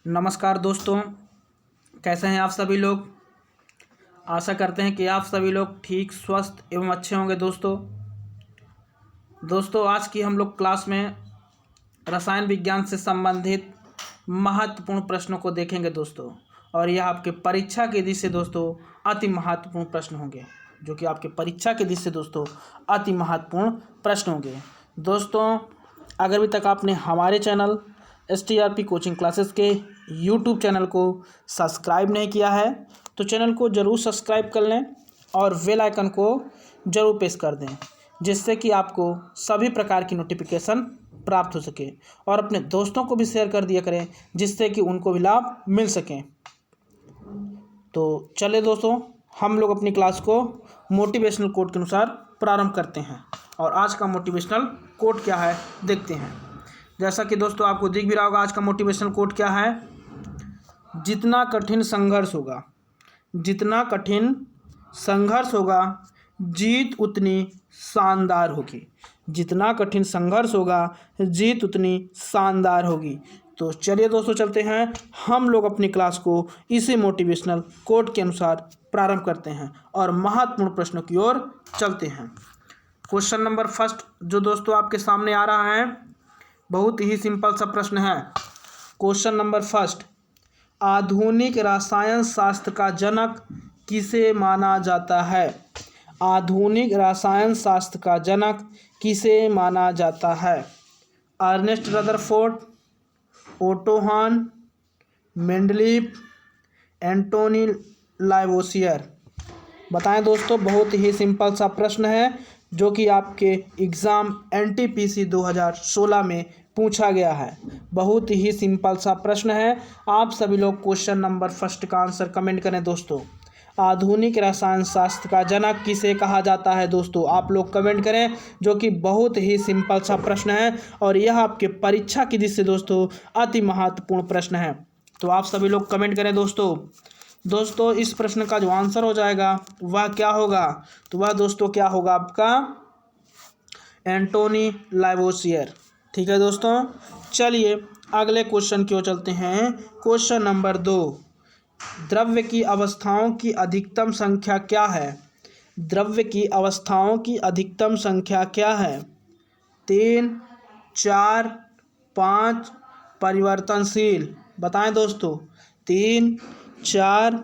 नमस्कार दोस्तों, कैसे हैं आप सभी लोग। आशा करते हैं कि आप सभी लोग ठीक, स्वस्थ एवं अच्छे होंगे। दोस्तों आज की हम लोग क्लास में रसायन विज्ञान से संबंधित महत्वपूर्ण प्रश्नों को देखेंगे दोस्तों। और यह आपके परीक्षा की दृष्टि से दोस्तों अति महत्वपूर्ण प्रश्न होंगे, जो कि आपके परीक्षा की दृष्टि से दोस्तों अति महत्वपूर्ण प्रश्न होंगे। दोस्तों अगर अभी तक आपने हमारे चैनल STRP कोचिंग क्लासेस के YouTube चैनल को सब्सक्राइब नहीं किया है तो चैनल को ज़रूर सब्सक्राइब कर लें और बेल आइकन को ज़रूर प्रेस कर दें, जिससे कि आपको सभी प्रकार की नोटिफिकेशन प्राप्त हो सके। और अपने दोस्तों को भी शेयर कर दिया करें, जिससे कि उनको भी लाभ मिल सके। तो चले दोस्तों, हम लोग अपनी क्लास को मोटिवेशनल कोट के अनुसार प्रारंभ करते हैं। और आज का मोटिवेशनल कोट क्या है देखते हैं। जैसा कि दोस्तों आपको दिख भी रहा होगा, आज का मोटिवेशनल कोट क्या है। जितना कठिन संघर्ष होगा जीत उतनी शानदार होगी। जितना कठिन संघर्ष होगा जीत उतनी शानदार होगी। तो चलिए दोस्तों चलते हैं, हम लोग अपनी क्लास को इसी मोटिवेशनल कोट के अनुसार प्रारंभ करते हैं और महत्वपूर्ण प्रश्नों की ओर चलते हैं। क्वेश्चन नंबर फर्स्ट जो दोस्तों आपके सामने आ रहा है, बहुत ही सिंपल सा प्रश्न है। क्वेश्चन नंबर फर्स्ट, आधुनिक रसायन शास्त्र का जनक किसे माना जाता है। आधुनिक रसायन शास्त्र का जनक किसे माना जाता है। अर्नेस्ट रदरफोर्ड, ओटो हान, मेंडलीव, एंटोनी लावोसियर। बताएं दोस्तों, बहुत ही सिंपल सा प्रश्न है जो कि आपके एग्ज़ाम NTPC 2016 में पूछा गया है। बहुत ही सिंपल सा प्रश्न है। आप सभी लोग क्वेश्चन नंबर फर्स्ट का आंसर कमेंट करें दोस्तों। आधुनिक रसायन शास्त्र का जनक किसे कहा जाता है दोस्तों, आप लोग कमेंट करें, जो कि बहुत ही सिंपल सा प्रश्न है और यह आपके परीक्षा की दृष्टि से दोस्तों अति महत्वपूर्ण प्रश्न है। तो आप सभी लोग कमेंट करें दोस्तों इस प्रश्न का जो आंसर हो जाएगा वह क्या होगा। तो वह दोस्तों क्या होगा आपका एंटोनी लावोसियर। ठीक है दोस्तों, चलिए अगले क्वेश्चन की ओर चलते हैं। क्वेश्चन नंबर 2, द्रव्य की अवस्थाओं की अधिकतम संख्या क्या है। द्रव्य की अवस्थाओं की अधिकतम संख्या क्या है। 3, 4, 5 परिवर्तनशील। बताएं दोस्तों, 3, 4,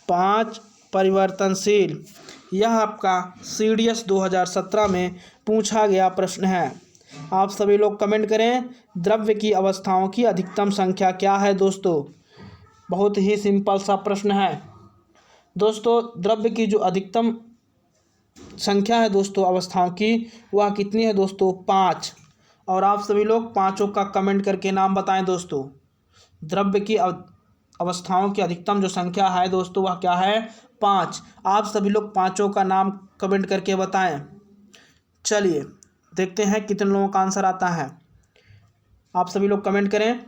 5 परिवर्तनशील। यह आपका CDS 2017 में पूछा गया प्रश्न है। आप सभी लोग कमेंट करें, द्रव्य की अवस्थाओं की अधिकतम संख्या क्या है दोस्तों। बहुत ही सिंपल सा प्रश्न है दोस्तों। द्रव्य की जो अधिकतम संख्या है दोस्तों अवस्थाओं की, वह कितनी है दोस्तों, 5। और आप सभी लोग पाँचों का कमेंट करके नाम बताएं दोस्तों। द्रव्य की अवस्थाओं की अधिकतम जो संख्या है दोस्तों वह क्या है, 5। आप सभी लोग पाँचों का नाम कमेंट करके बताएं। चलिए देखते हैं कितने लोगों का आंसर आता है। आप सभी लोग कमेंट करें।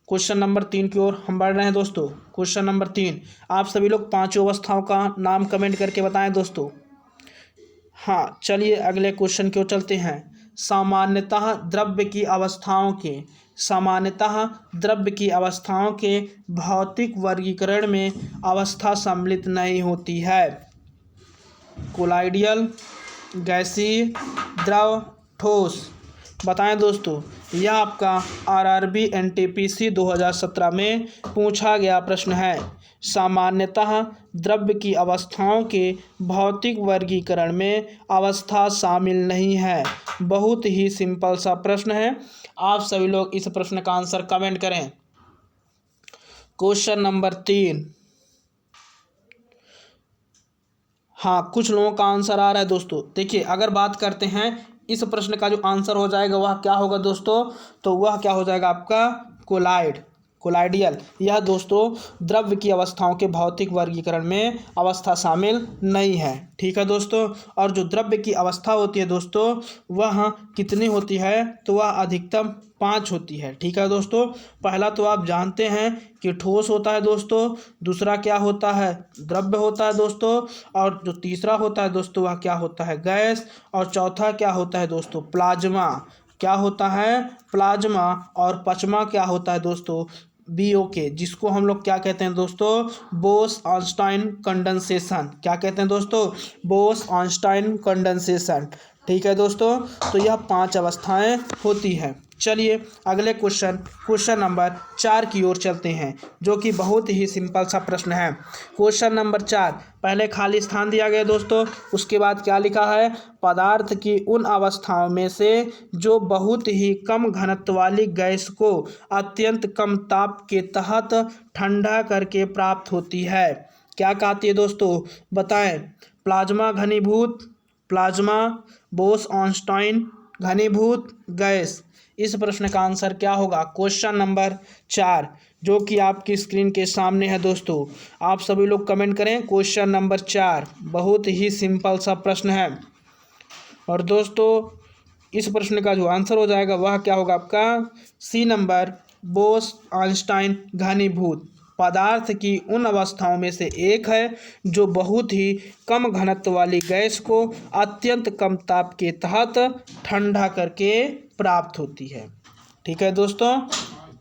क्वेश्चन नंबर 3 की ओर हम बढ़ रहे हैं दोस्तों। क्वेश्चन नंबर 3, आप सभी लोग पांचों अवस्थाओं का नाम कमेंट करके बताएं दोस्तों। हाँ, चलिए अगले क्वेश्चन की ओर चलते हैं। सामान्यतः द्रव्य की अवस्थाओं के भौतिक वर्गीकरण में अवस्था सम्मिलित नहीं होती है। कोलाइडियल, गैसीय, द्रव, ठोस। बताएं दोस्तों, यह आपका RRB NTPC 2017 में पूछा गया प्रश्न है। सामान्यतः द्रव्य की अवस्थाओं के भौतिक वर्गीकरण में अवस्था शामिल नहीं है। बहुत ही सिंपल सा प्रश्न है। आप सभी लोग इस प्रश्न का आंसर कमेंट करें। क्वेश्चन नंबर 3, हाँ कुछ लोगों का आंसर आ रहा है दोस्तों। देखिए अगर बात करते हैं इस प्रश्न का जो आंसर हो जाएगा वह क्या होगा दोस्तों, तो वह क्या हो जाएगा आपका कोलाइडियल। यह दोस्तों द्रव्य की अवस्थाओं के भौतिक वर्गीकरण में अवस्था शामिल नहीं है। ठीक है दोस्तों, और जो द्रव्य की अवस्था होती है दोस्तों वह कितनी होती है, तो वह अधिकतम 5 होती है। ठीक है दोस्तों, पहला तो आप जानते हैं कि ठोस होता है दोस्तों, दूसरा क्या होता है, द्रव्य होता है दोस्तों, और जो तीसरा होता है दोस्तों वह क्या होता है, गैस, और चौथा क्या होता है दोस्तों, प्लाज्मा। क्या होता है, प्लाज्मा। और पांचवा क्या होता है दोस्तों, BOK, जिसको हम लोग क्या कहते हैं दोस्तों, बोस ऑनस्टाइन कंडेंसेशन। क्या कहते हैं दोस्तों, बोस ऑनस्टाइन कंडेंसेशन। ठीक है दोस्तों, तो यह 5 अवस्थाएं होती हैं। चलिए अगले क्वेश्चन नंबर 4 की ओर चलते हैं, जो कि बहुत ही सिंपल सा प्रश्न है। क्वेश्चन नंबर 4, पहले खाली स्थान दिया गया दोस्तों, उसके बाद क्या लिखा है, पदार्थ की उन अवस्थाओं में से जो बहुत ही कम घनत्व वाली गैस को अत्यंत कम ताप के तहत ठंडा करके प्राप्त होती है। क्या कहती है दोस्तों, बताएं। प्लाज्मा घनीभूत, प्लाज्मा, बोस ऑनस्टाइन, घनीभूत, गैस। इस प्रश्न का आंसर क्या होगा, क्वेश्चन नंबर 4, जो कि आपकी स्क्रीन के सामने है दोस्तों। आप सभी लोग कमेंट करें क्वेश्चन नंबर 4। बहुत ही सिंपल सा प्रश्न है। और दोस्तों इस प्रश्न का जो आंसर हो जाएगा वह क्या होगा आपका, सी नंबर, बोस ऑनस्टाइन घनीभूत पदार्थ की उन अवस्थाओं में से एक है जो बहुत ही कम घनत्व वाली गैस को अत्यंत कम ताप के तहत ठंडा करके प्राप्त होती है। ठीक है दोस्तों,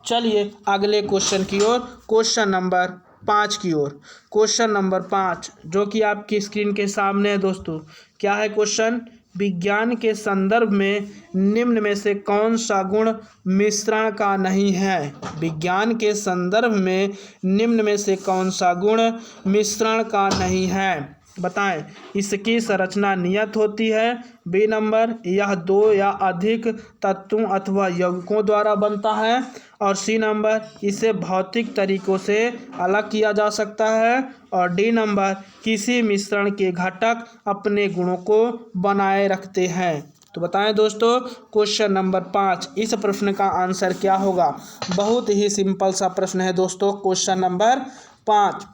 चलिए अगले क्वेश्चन की ओर, क्वेश्चन नंबर 5 की ओर। क्वेश्चन नंबर 5, जो कि आपकी स्क्रीन के सामने है दोस्तों। क्या है क्वेश्चन, विज्ञान के संदर्भ में निम्न में से कौन सा गुण मिश्रण का नहीं है। विज्ञान के संदर्भ में निम्न में से कौन सा गुण मिश्रण का नहीं है, बताएं। इसकी संरचना नियत होती है। बी नंबर, यह 2 या अधिक तत्वों अथवा यौगिकों द्वारा बनता है। और सी नंबर, इसे भौतिक तरीकों से अलग किया जा सकता है। और डी नंबर, किसी मिश्रण के घटक अपने गुणों को बनाए रखते हैं। तो बताएं दोस्तों, क्वेश्चन नंबर 5, इस प्रश्न का आंसर क्या होगा। बहुत ही सिंपल सा प्रश्न है दोस्तों, क्वेश्चन नंबर 5।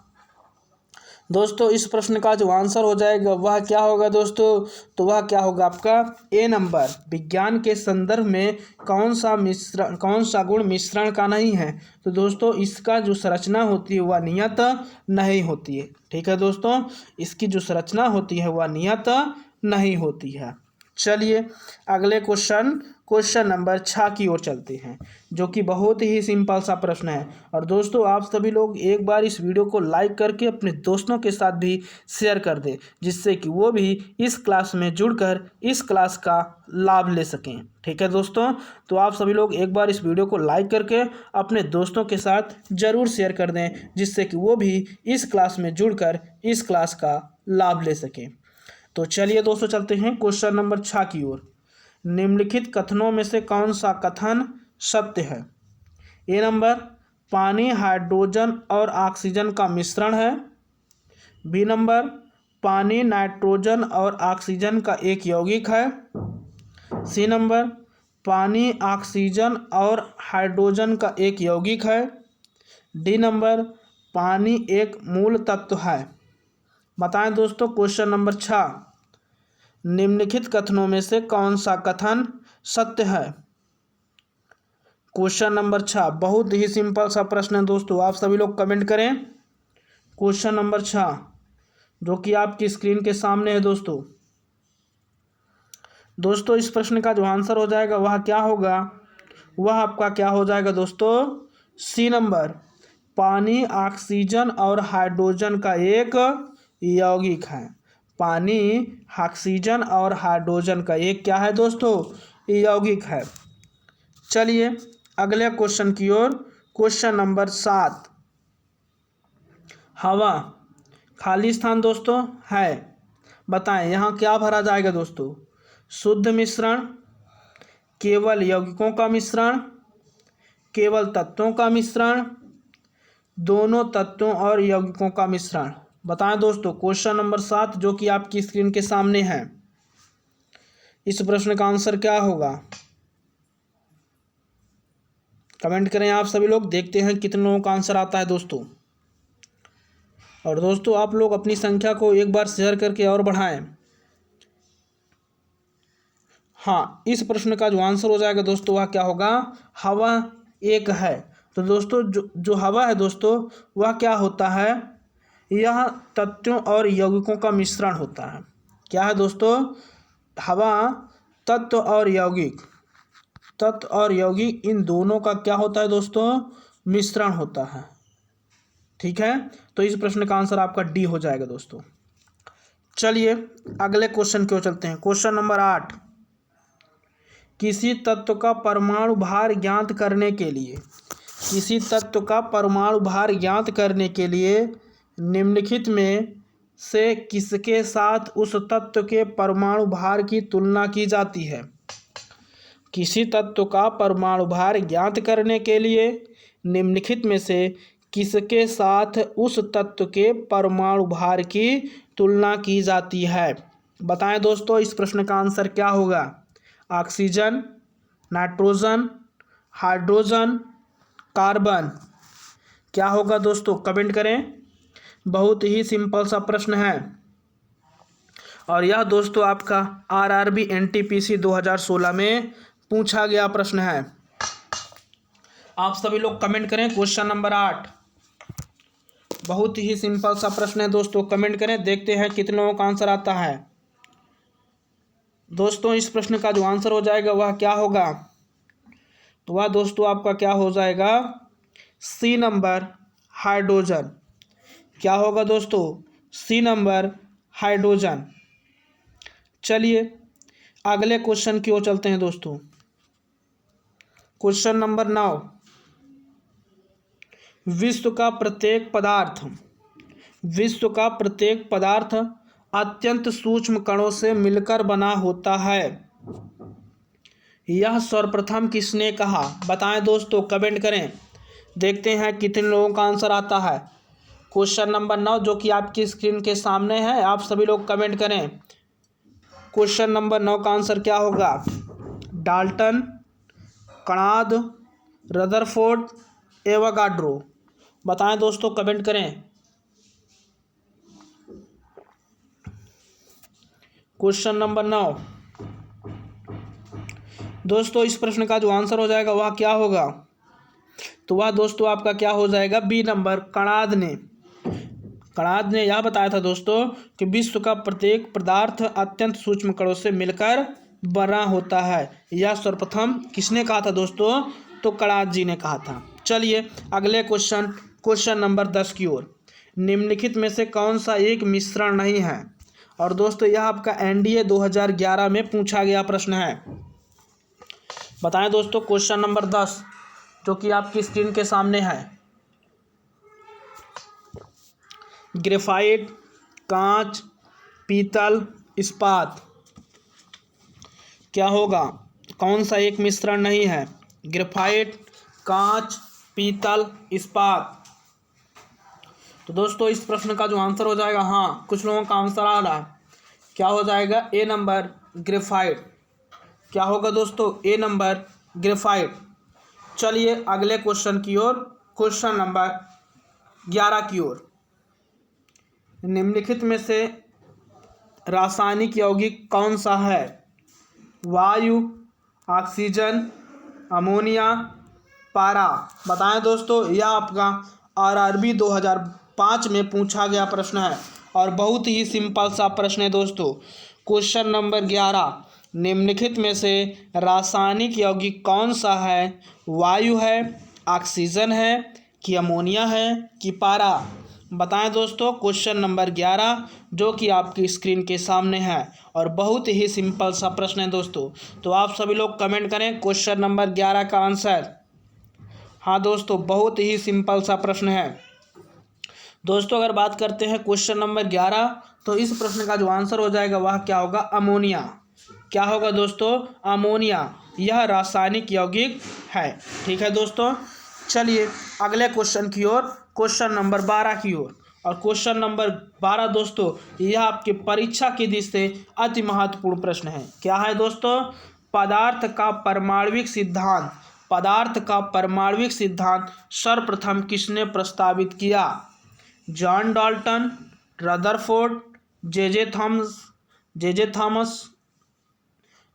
दोस्तों इस प्रश्न का जो आंसर हो जाएगा वह क्या होगा दोस्तों, तो वह क्या होगा आपका ए नंबर, विज्ञान के संदर्भ में कौन सा गुण मिश्रण का नहीं है। तो दोस्तों इसका जो संरचना होती है वह नियत नहीं होती है। ठीक है दोस्तों, इसकी जो संरचना होती है वह नियत नहीं होती है। चलिए अगले क्वेश्चन नंबर 6 की ओर चलते हैं, जो कि बहुत ही सिंपल सा प्रश्न है। और दोस्तों आप सभी लोग एक बार इस वीडियो को लाइक करके अपने दोस्तों के साथ भी शेयर कर दें, जिससे कि वो भी इस क्लास में जुड़कर इस क्लास का लाभ ले सकें। ठीक है दोस्तों, तो आप सभी लोग एक बार इस वीडियो को लाइक करके अपने दोस्तों के साथ ज़रूर शेयर कर दें, जिससे कि वो भी इस क्लास में जुड़कर इस क्लास का लाभ ले सकें। तो चलिए दोस्तों चलते हैं क्वेश्चन नंबर 6 की ओर। निम्नलिखित कथनों में से कौन सा कथन सत्य है। ए नंबर, पानी हाइड्रोजन और ऑक्सीजन का मिश्रण है। बी नंबर, पानी नाइट्रोजन और ऑक्सीजन का एक यौगिक है। सी नंबर, पानी ऑक्सीजन और हाइड्रोजन का एक यौगिक है। डी नंबर, पानी एक मूल तत्व है। बताएं दोस्तों, क्वेश्चन नंबर 6, निम्नलिखित कथनों में से कौन सा कथन सत्य है। क्वेश्चन नंबर 6 बहुत ही सिंपल सा प्रश्न है दोस्तों, आप सभी लोग कमेंट करें क्वेश्चन नंबर 6, जो कि आपकी स्क्रीन के सामने है दोस्तों। दोस्तों इस प्रश्न का जो आंसर हो जाएगा वह क्या होगा, वह आपका क्या हो जाएगा दोस्तों, सी नंबर, पानी ऑक्सीजन और हाइड्रोजन का एक यौगिक है। पानी ऑक्सीजन और हाइड्रोजन का एक क्या है दोस्तों, यौगिक है। चलिए अगले क्वेश्चन की ओर, क्वेश्चन नंबर 7, हवा खाली स्थान दोस्तों है। बताएं यहाँ क्या भरा जाएगा दोस्तों, शुद्ध मिश्रण, केवल यौगिकों का मिश्रण, केवल तत्वों का मिश्रण, दोनों तत्वों और यौगिकों का मिश्रण। बताएं दोस्तों, क्वेश्चन नंबर 7 जो कि आपकी स्क्रीन के सामने है, इस प्रश्न का आंसर क्या होगा। कमेंट करें आप सभी लोग, देखते हैं कितने लोगों का आंसर आता है दोस्तों। और दोस्तों आप लोग अपनी संख्या को एक बार शेयर करके और बढ़ाएं। हाँ, इस प्रश्न का जो आंसर हो जाएगा दोस्तों वह क्या होगा, हवा एक है। तो दोस्तों जो हवा है दोस्तों वह क्या होता है, यह तत्वों और यौगिकों का मिश्रण होता है। क्या है दोस्तों, हवा तत्व और यौगिक इन दोनों का क्या होता है दोस्तों, मिश्रण होता है। ठीक है, तो इस प्रश्न का आंसर आपका डी हो जाएगा दोस्तों। चलिए अगले क्वेश्चन की ओर चलते हैं। क्वेश्चन नंबर 8, किसी तत्व का परमाणु भार ज्ञात करने के लिए, किसी तत्व का परमाणु भार ज्ञात करने के लिए निम्नलिखित में से किसके साथ उस तत्व के परमाणु भार की तुलना की जाती है। किसी तत्व का परमाणु भार ज्ञात करने के लिए निम्नलिखित में से किसके साथ उस तत्व के परमाणु भार की तुलना की जाती है। बताएं दोस्तों, इस प्रश्न का आंसर क्या होगा। ऑक्सीजन, नाइट्रोजन, हाइड्रोजन, कार्बन, क्या होगा दोस्तों, कमेंट करें। बहुत ही सिंपल सा प्रश्न है और यह दोस्तों आपका आरआरबी एनटीपीसी 2016 में पूछा गया प्रश्न है। आप सभी लोग कमेंट करें। क्वेश्चन नंबर 8 बहुत ही सिंपल सा प्रश्न है दोस्तों, कमेंट करें, देखते हैं कितने लोगों का आंसर आता है। दोस्तों इस प्रश्न का जो आंसर हो जाएगा वह क्या होगा, तो वह दोस्तों आपका क्या हो जाएगा, सी नंबर, हाइड्रोजन। क्या होगा दोस्तों, सी नंबर, हाइड्रोजन। चलिए अगले क्वेश्चन की ओर चलते हैं दोस्तों। क्वेश्चन नंबर 9, विश्व का प्रत्येक पदार्थ अत्यंत सूक्ष्म कणों से मिलकर बना होता है। यह सर्वप्रथम किसने कहा। बताएं दोस्तों, कमेंट करें, देखते हैं कितने लोगों का आंसर आता है। क्वेश्चन नंबर 9 जो कि आपकी स्क्रीन के सामने है, आप सभी लोग कमेंट करें। क्वेश्चन नंबर 9 का आंसर क्या होगा, डाल्टन, कणाद, रदरफोर्ड, एवोगाड्रो। बताएं दोस्तों, कमेंट करें। क्वेश्चन नंबर 9 दोस्तों इस प्रश्न का जो आंसर हो जाएगा वह क्या होगा, तो वह दोस्तों आपका क्या हो जाएगा, बी नंबर, कणाद ने यह बताया था दोस्तों कि विश्व का प्रत्येक पदार्थ अत्यंत सूक्ष्म कणों से मिलकर बना होता है। यह सर्वप्रथम किसने कहा था दोस्तों, तो कणाद जी ने कहा था। चलिए अगले क्वेश्चन नंबर 10 की ओर। निम्नलिखित में से कौन सा एक मिश्रण नहीं है। और दोस्तों यह आपका एनडीए 2011 में पूछा गया प्रश्न है। बताएं दोस्तों, क्वेश्चन नंबर 10 जो कि आपकी स्क्रीन के सामने है। ग्रेफाइट, कांच, पीतल, इस्पात, क्या होगा, कौन सा एक मिश्रण नहीं है। ग्रेफाइट, कांच, पीतल, इस्पात। तो दोस्तों इस प्रश्न का जो आंसर हो जाएगा, हाँ कुछ लोगों का आंसर आ रहा है, क्या हो जाएगा, ए नंबर, ग्रेफाइट। क्या होगा दोस्तों, ए नंबर, ग्रेफाइट। चलिए अगले क्वेश्चन की ओर, क्वेश्चन नंबर 11 की ओर। निम्नलिखित में से रासायनिक यौगिक कौन सा है। वायु, ऑक्सीजन, अमोनिया, पारा। बताएं दोस्तों, यह आपका आरआरबी 2005 में पूछा गया प्रश्न है और बहुत ही सिंपल सा प्रश्न है दोस्तों। क्वेश्चन नंबर 11, निम्नलिखित में से रासायनिक यौगिक कौन सा है। वायु है, ऑक्सीजन है, कि अमोनिया है, कि पारा। बताएं दोस्तों, क्वेश्चन नंबर 11 जो कि आपकी स्क्रीन के सामने है और बहुत ही सिंपल सा प्रश्न है दोस्तों। तो आप सभी लोग कमेंट करें क्वेश्चन नंबर 11 का आंसर। हाँ दोस्तों, बहुत ही सिंपल सा प्रश्न है दोस्तों। अगर बात करते हैं क्वेश्चन नंबर 11, तो इस प्रश्न का जो आंसर हो जाएगा वह क्या होगा, अमोनिया। क्या होगा दोस्तों, अमोनिया। यह रासायनिक यौगिक है। ठीक है दोस्तों, चलिए अगले क्वेश्चन की ओर, क्वेश्चन नंबर 12 की ओर। और क्वेश्चन नंबर 12 दोस्तों यह आपके परीक्षा की दृष्टि से अति महत्वपूर्ण प्रश्न है। क्या है दोस्तों, पदार्थ का परमाणविक सिद्धांत सर्वप्रथम किसने प्रस्तावित किया। जॉन डाल्टन, रदरफोर्ड, जे थॉमस,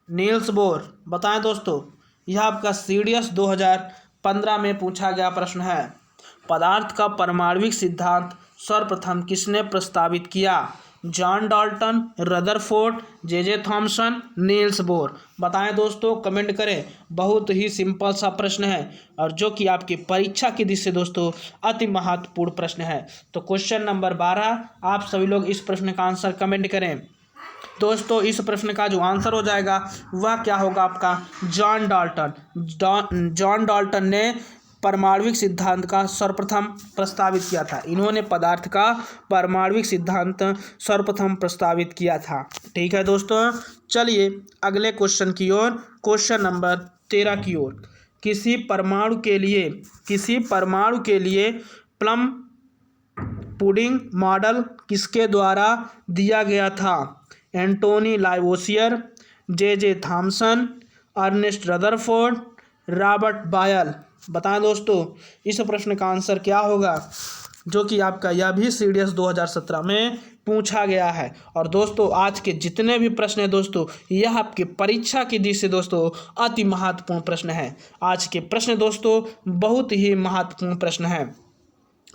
नील्स बोर। बताएं दोस्तों, यह आपका सीडीएस 2015 में पूछा गया प्रश्न है। पदार्थ का परमाणविक सिद्धांत सर्वप्रथम किसने प्रस्तावित किया। John Dalton, Rutherford, J Thomson, Niels Bohr. बताएं दोस्तों, कमेंट करें। बहुत ही सिंपल सा प्रश्न है और जो कि आपकी परीक्षा की दृष्टि से दोस्तों अति महत्वपूर्ण प्रश्न है। तो क्वेश्चन नंबर 12, आप सभी लोग इस प्रश्न का आंसर कमेंट करें। दोस्तों इस प्रश्न का जो आंसर हो जाएगा वह क्या होगा आपका, जॉन डाल्टन। जॉन डाल्टन ने परमाणविक सिद्धांत का सर्वप्रथम प्रस्तावित किया था। इन्होंने पदार्थ का परमाणविक सिद्धांत सर्वप्रथम प्रस्तावित किया था। ठीक है दोस्तों, चलिए अगले क्वेश्चन की ओर, क्वेश्चन नंबर 13 की ओर। किसी परमाणु के लिए प्लम पुडिंग मॉडल किसके द्वारा दिया गया था? Antoine Lavoisier, J Thomson, Ernest Rutherford, Robert Boyle. बताएं दोस्तों इस प्रश्न का आंसर क्या होगा, जो कि आपका यह भी सीडीएस 2017 में पूछा गया है। और दोस्तों आज के जितने भी प्रश्न हैं दोस्तों, यह आपकी परीक्षा की दृष्टि से दोस्तों अति महत्वपूर्ण प्रश्न है। आज के प्रश्न दोस्तों बहुत ही महत्वपूर्ण प्रश्न है।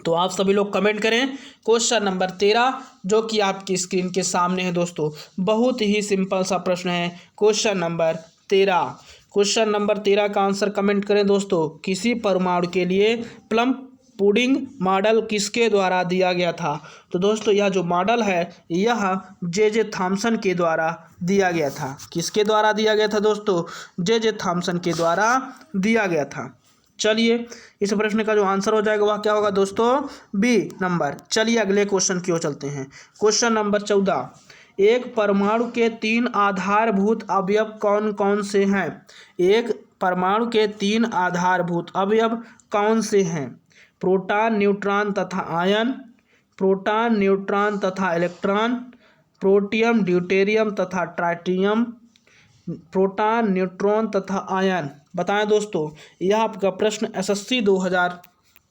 तो आप सभी लोग कमेंट करें। क्वेश्चन नंबर 13 जो कि आपकी स्क्रीन के सामने है दोस्तों, बहुत ही सिंपल सा प्रश्न है। क्वेश्चन नंबर 13 का आंसर कमेंट करें दोस्तों। किसी परमाणु के लिए प्लम पुडिंग मॉडल किसके द्वारा दिया गया था? तो दोस्तों यह जो मॉडल है यह जे थॉमसन के द्वारा दिया गया था। किसके द्वारा दिया गया था दोस्तों? जे थॉमसन के द्वारा दिया गया था। चलिए इस प्रश्न का जो आंसर हो जाएगा वह क्या होगा दोस्तों? B number. चलिए अगले क्वेश्चन की ओर चलते हैं। क्वेश्चन नंबर 14, एक परमाणु के 3 आधारभूत अवयव कौन कौन से हैं? एक परमाणु के 3 आधारभूत अवयव कौन से हैं? प्रोटॉन, न्यूट्रॉन तथा आयन, प्रोटॉन, न्यूट्रॉन तथा इलेक्ट्रॉन, प्रोटियम, ड्यूटेरियम तथा ट्राइटियम, प्रोटॉन, न्यूट्रॉन तथा आयन। बताएं दोस्तों, यह आपका प्रश्न एसएससी 2000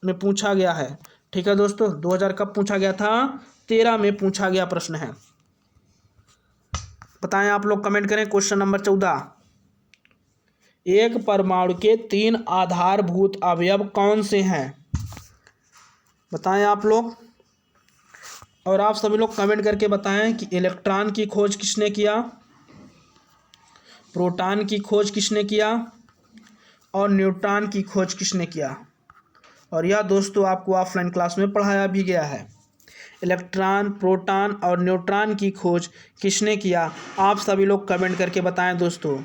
में पूछा गया है। ठीक है दोस्तों, 2000 कब पूछा गया था? 13 में पूछा गया प्रश्न है। बताएं आप लोग कमेंट करें। क्वेश्चन नंबर 14, एक परमाणु के 3 आधारभूत अवयव कौन से हैं? बताएं आप लोग। और आप सभी लोग कमेंट करके बताएं कि इलेक्ट्रॉन की खोज किसने किया, प्रोटॉन की खोज किसने किया और न्यूट्रॉन की खोज किसने किया। और यह दोस्तों आपको ऑफलाइन क्लास में पढ़ाया भी गया है। इलेक्ट्रॉन, प्रोटॉन और न्यूट्रॉन की खोज किसने किया? आप सभी लोग कमेंट करके बताएं दोस्तों।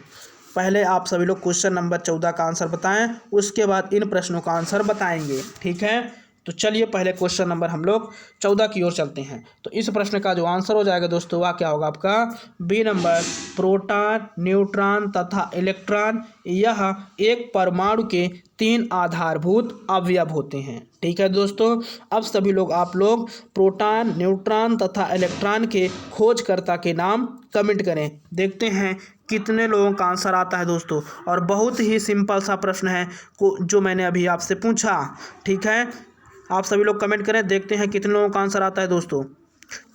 पहले आप सभी लोग क्वेश्चन नंबर 14 का आंसर बताएं, उसके बाद इन प्रश्नों का आंसर बताएंगे। ठीक है, तो चलिए पहले क्वेश्चन नंबर हम लोग 14 की ओर चलते हैं। तो इस प्रश्न का जो आंसर हो जाएगा दोस्तों वह क्या होगा आपका? B number. प्रोटॉन, न्यूट्रॉन तथा इलेक्ट्रॉन यह एक परमाणु के 3 आधारभूत अवयव होते हैं। ठीक है दोस्तों, अब सभी लोग आप लोग प्रोटॉन, न्यूट्रॉन तथा इलेक्ट्रॉन के खोजकर्ता के नाम कमेंट करें। देखते हैं कितने लोगों का आंसर आता है दोस्तों। और बहुत ही सिंपल सा प्रश्न है जो मैंने अभी आपसे पूछा। ठीक है, आप सभी लोग कमेंट करें, देखते हैं कितने लोगों का आंसर आता है दोस्तों।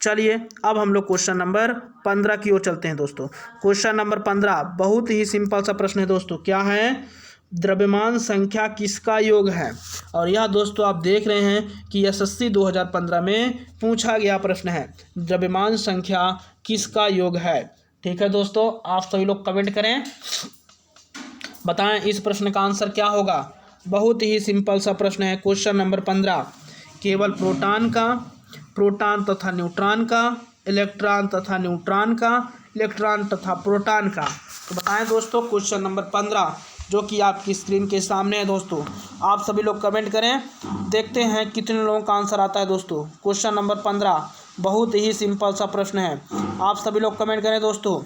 चलिए अब हम लोग क्वेश्चन नंबर 15 की ओर चलते हैं दोस्तों। क्वेश्चन नंबर 15 बहुत ही सिंपल सा प्रश्न है दोस्तों। क्या है? द्रव्यमान संख्या किसका योग है? और यह दोस्तों आप देख रहे हैं कि एसएससी 2015 में पूछा गया प्रश्न है। द्रव्यमान संख्या किसका योग है? ठीक है दोस्तों, आप सभी लोग कमेंट करें, बताएं इस प्रश्न का आंसर क्या होगा। बहुत ही सिंपल सा प्रश्न है। क्वेश्चन नंबर 15 केवल प्रोटॉन तथा न्यूट्रॉन का, इलेक्ट्रॉन तथा न्यूट्रॉन का, इलेक्ट्रॉन तथा प्रोटॉन का। तो बताएं दोस्तों क्वेश्चन नंबर 15 जो कि आपकी स्क्रीन के सामने है दोस्तों। आप सभी लोग कमेंट करें, देखते हैं कितने लोगों का आंसर आता है दोस्तों। क्वेश्चन नंबर 15 बहुत ही सिंपल सा प्रश्न है। आप सभी लोग कमेंट करें दोस्तों।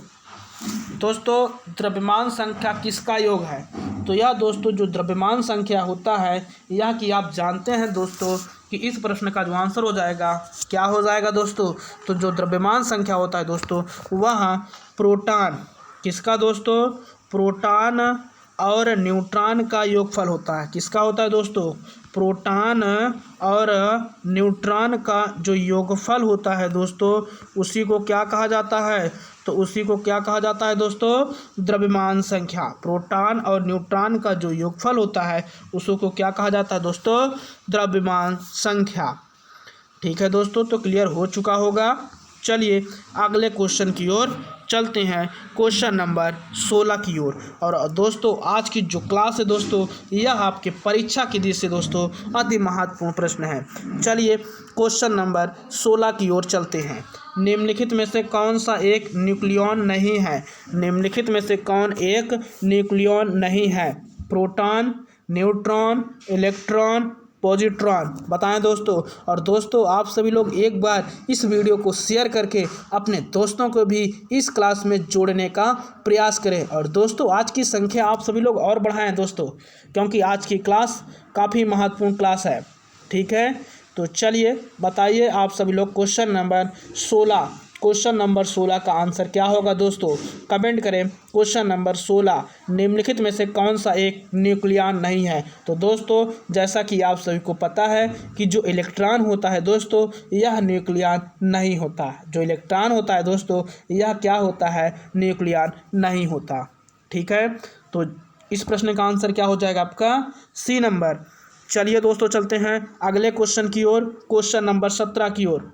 द्रव्यमान संख्या किसका योग है? तो यह दोस्तों जो द्रव्यमान संख्या होता है यह कि आप जानते हैं दोस्तों कि इस प्रश्न का जो आंसर हो जाएगा क्या हो जाएगा दोस्तों? तो जो द्रव्यमान संख्या होता है दोस्तों वह प्रोटॉन, किसका दोस्तों? प्रोटॉन और न्यूट्रॉन का योगफल होता है। किसका होता है दोस्तों? प्रोटॉन और न्यूट्रॉन का जो योगफल होता है दोस्तों उसी को क्या कहा जाता है? तो उसी को क्या कहा जाता है दोस्तों? द्रव्यमान संख्या। प्रोटॉन और न्यूट्रॉन का जो योगफल होता है उसी को क्या कहा जाता है दोस्तों? द्रव्यमान संख्या। ठीक है दोस्तों, तो क्लियर हो चुका होगा। चलिए अगले क्वेश्चन की ओर चलते हैं, क्वेश्चन नंबर 16 की ओर। और दोस्तों आज की जो क्लास है दोस्तों, यह आपके परीक्षा की दृष्टि से दोस्तों अति महत्वपूर्ण प्रश्न है। चलिए क्वेश्चन नंबर 16 की ओर चलते हैं। निम्नलिखित में से कौन सा एक न्यूक्लियॉन नहीं है? निम्नलिखित में से कौन एक न्यूक्लियॉन नहीं है? प्रोटॉन, न्यूट्रॉन, इलेक्ट्रॉन, पॉजिट्रॉन, बताएं दोस्तों। और दोस्तों आप सभी लोग एक बार इस वीडियो को शेयर करके अपने दोस्तों को भी इस क्लास में जोड़ने का प्रयास करें। और दोस्तों आज की संख्या आप सभी लोग और बढ़ाएं दोस्तों, क्योंकि आज की क्लास काफ़ी महत्वपूर्ण क्लास है। ठीक है, तो चलिए बताइए आप सभी लोग क्वेश्चन नंबर 16 का आंसर क्या होगा दोस्तों? कमेंट करें क्वेश्चन नंबर 16 निम्नलिखित में से कौन सा एक न्यूक्लियॉन नहीं है? तो दोस्तों जैसा कि आप सभी को पता है कि जो इलेक्ट्रॉन होता है दोस्तों, यह न्यूक्लियॉन नहीं होता। जो इलेक्ट्रॉन होता है दोस्तों, यह क्या होता है? न्यूक्लियॉन नहीं होता। ठीक है, तो इस प्रश्न का आंसर क्या हो जाएगा आपका? C number. चलिए दोस्तों चलते हैं अगले क्वेश्चन की ओर, क्वेश्चन नंबर 17 की ओर।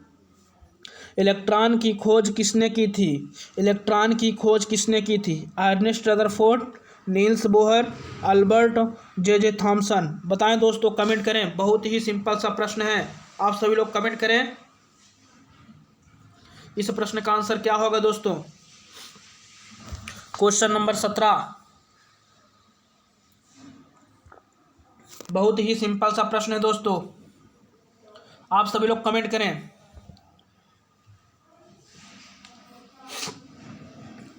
इलेक्ट्रॉन की खोज किसने की थी? इलेक्ट्रॉन की खोज किसने की थी? Ernest Rutherford, Niels Bohr, Albert J Thomson, बताएं दोस्तों, कमेंट करें। बहुत ही सिंपल सा प्रश्न है, आप सभी लोग कमेंट करें। इस प्रश्न का आंसर क्या होगा दोस्तों? क्वेश्चन नंबर 17 बहुत ही सिंपल सा प्रश्न है दोस्तों, आप सभी लोग कमेंट करें।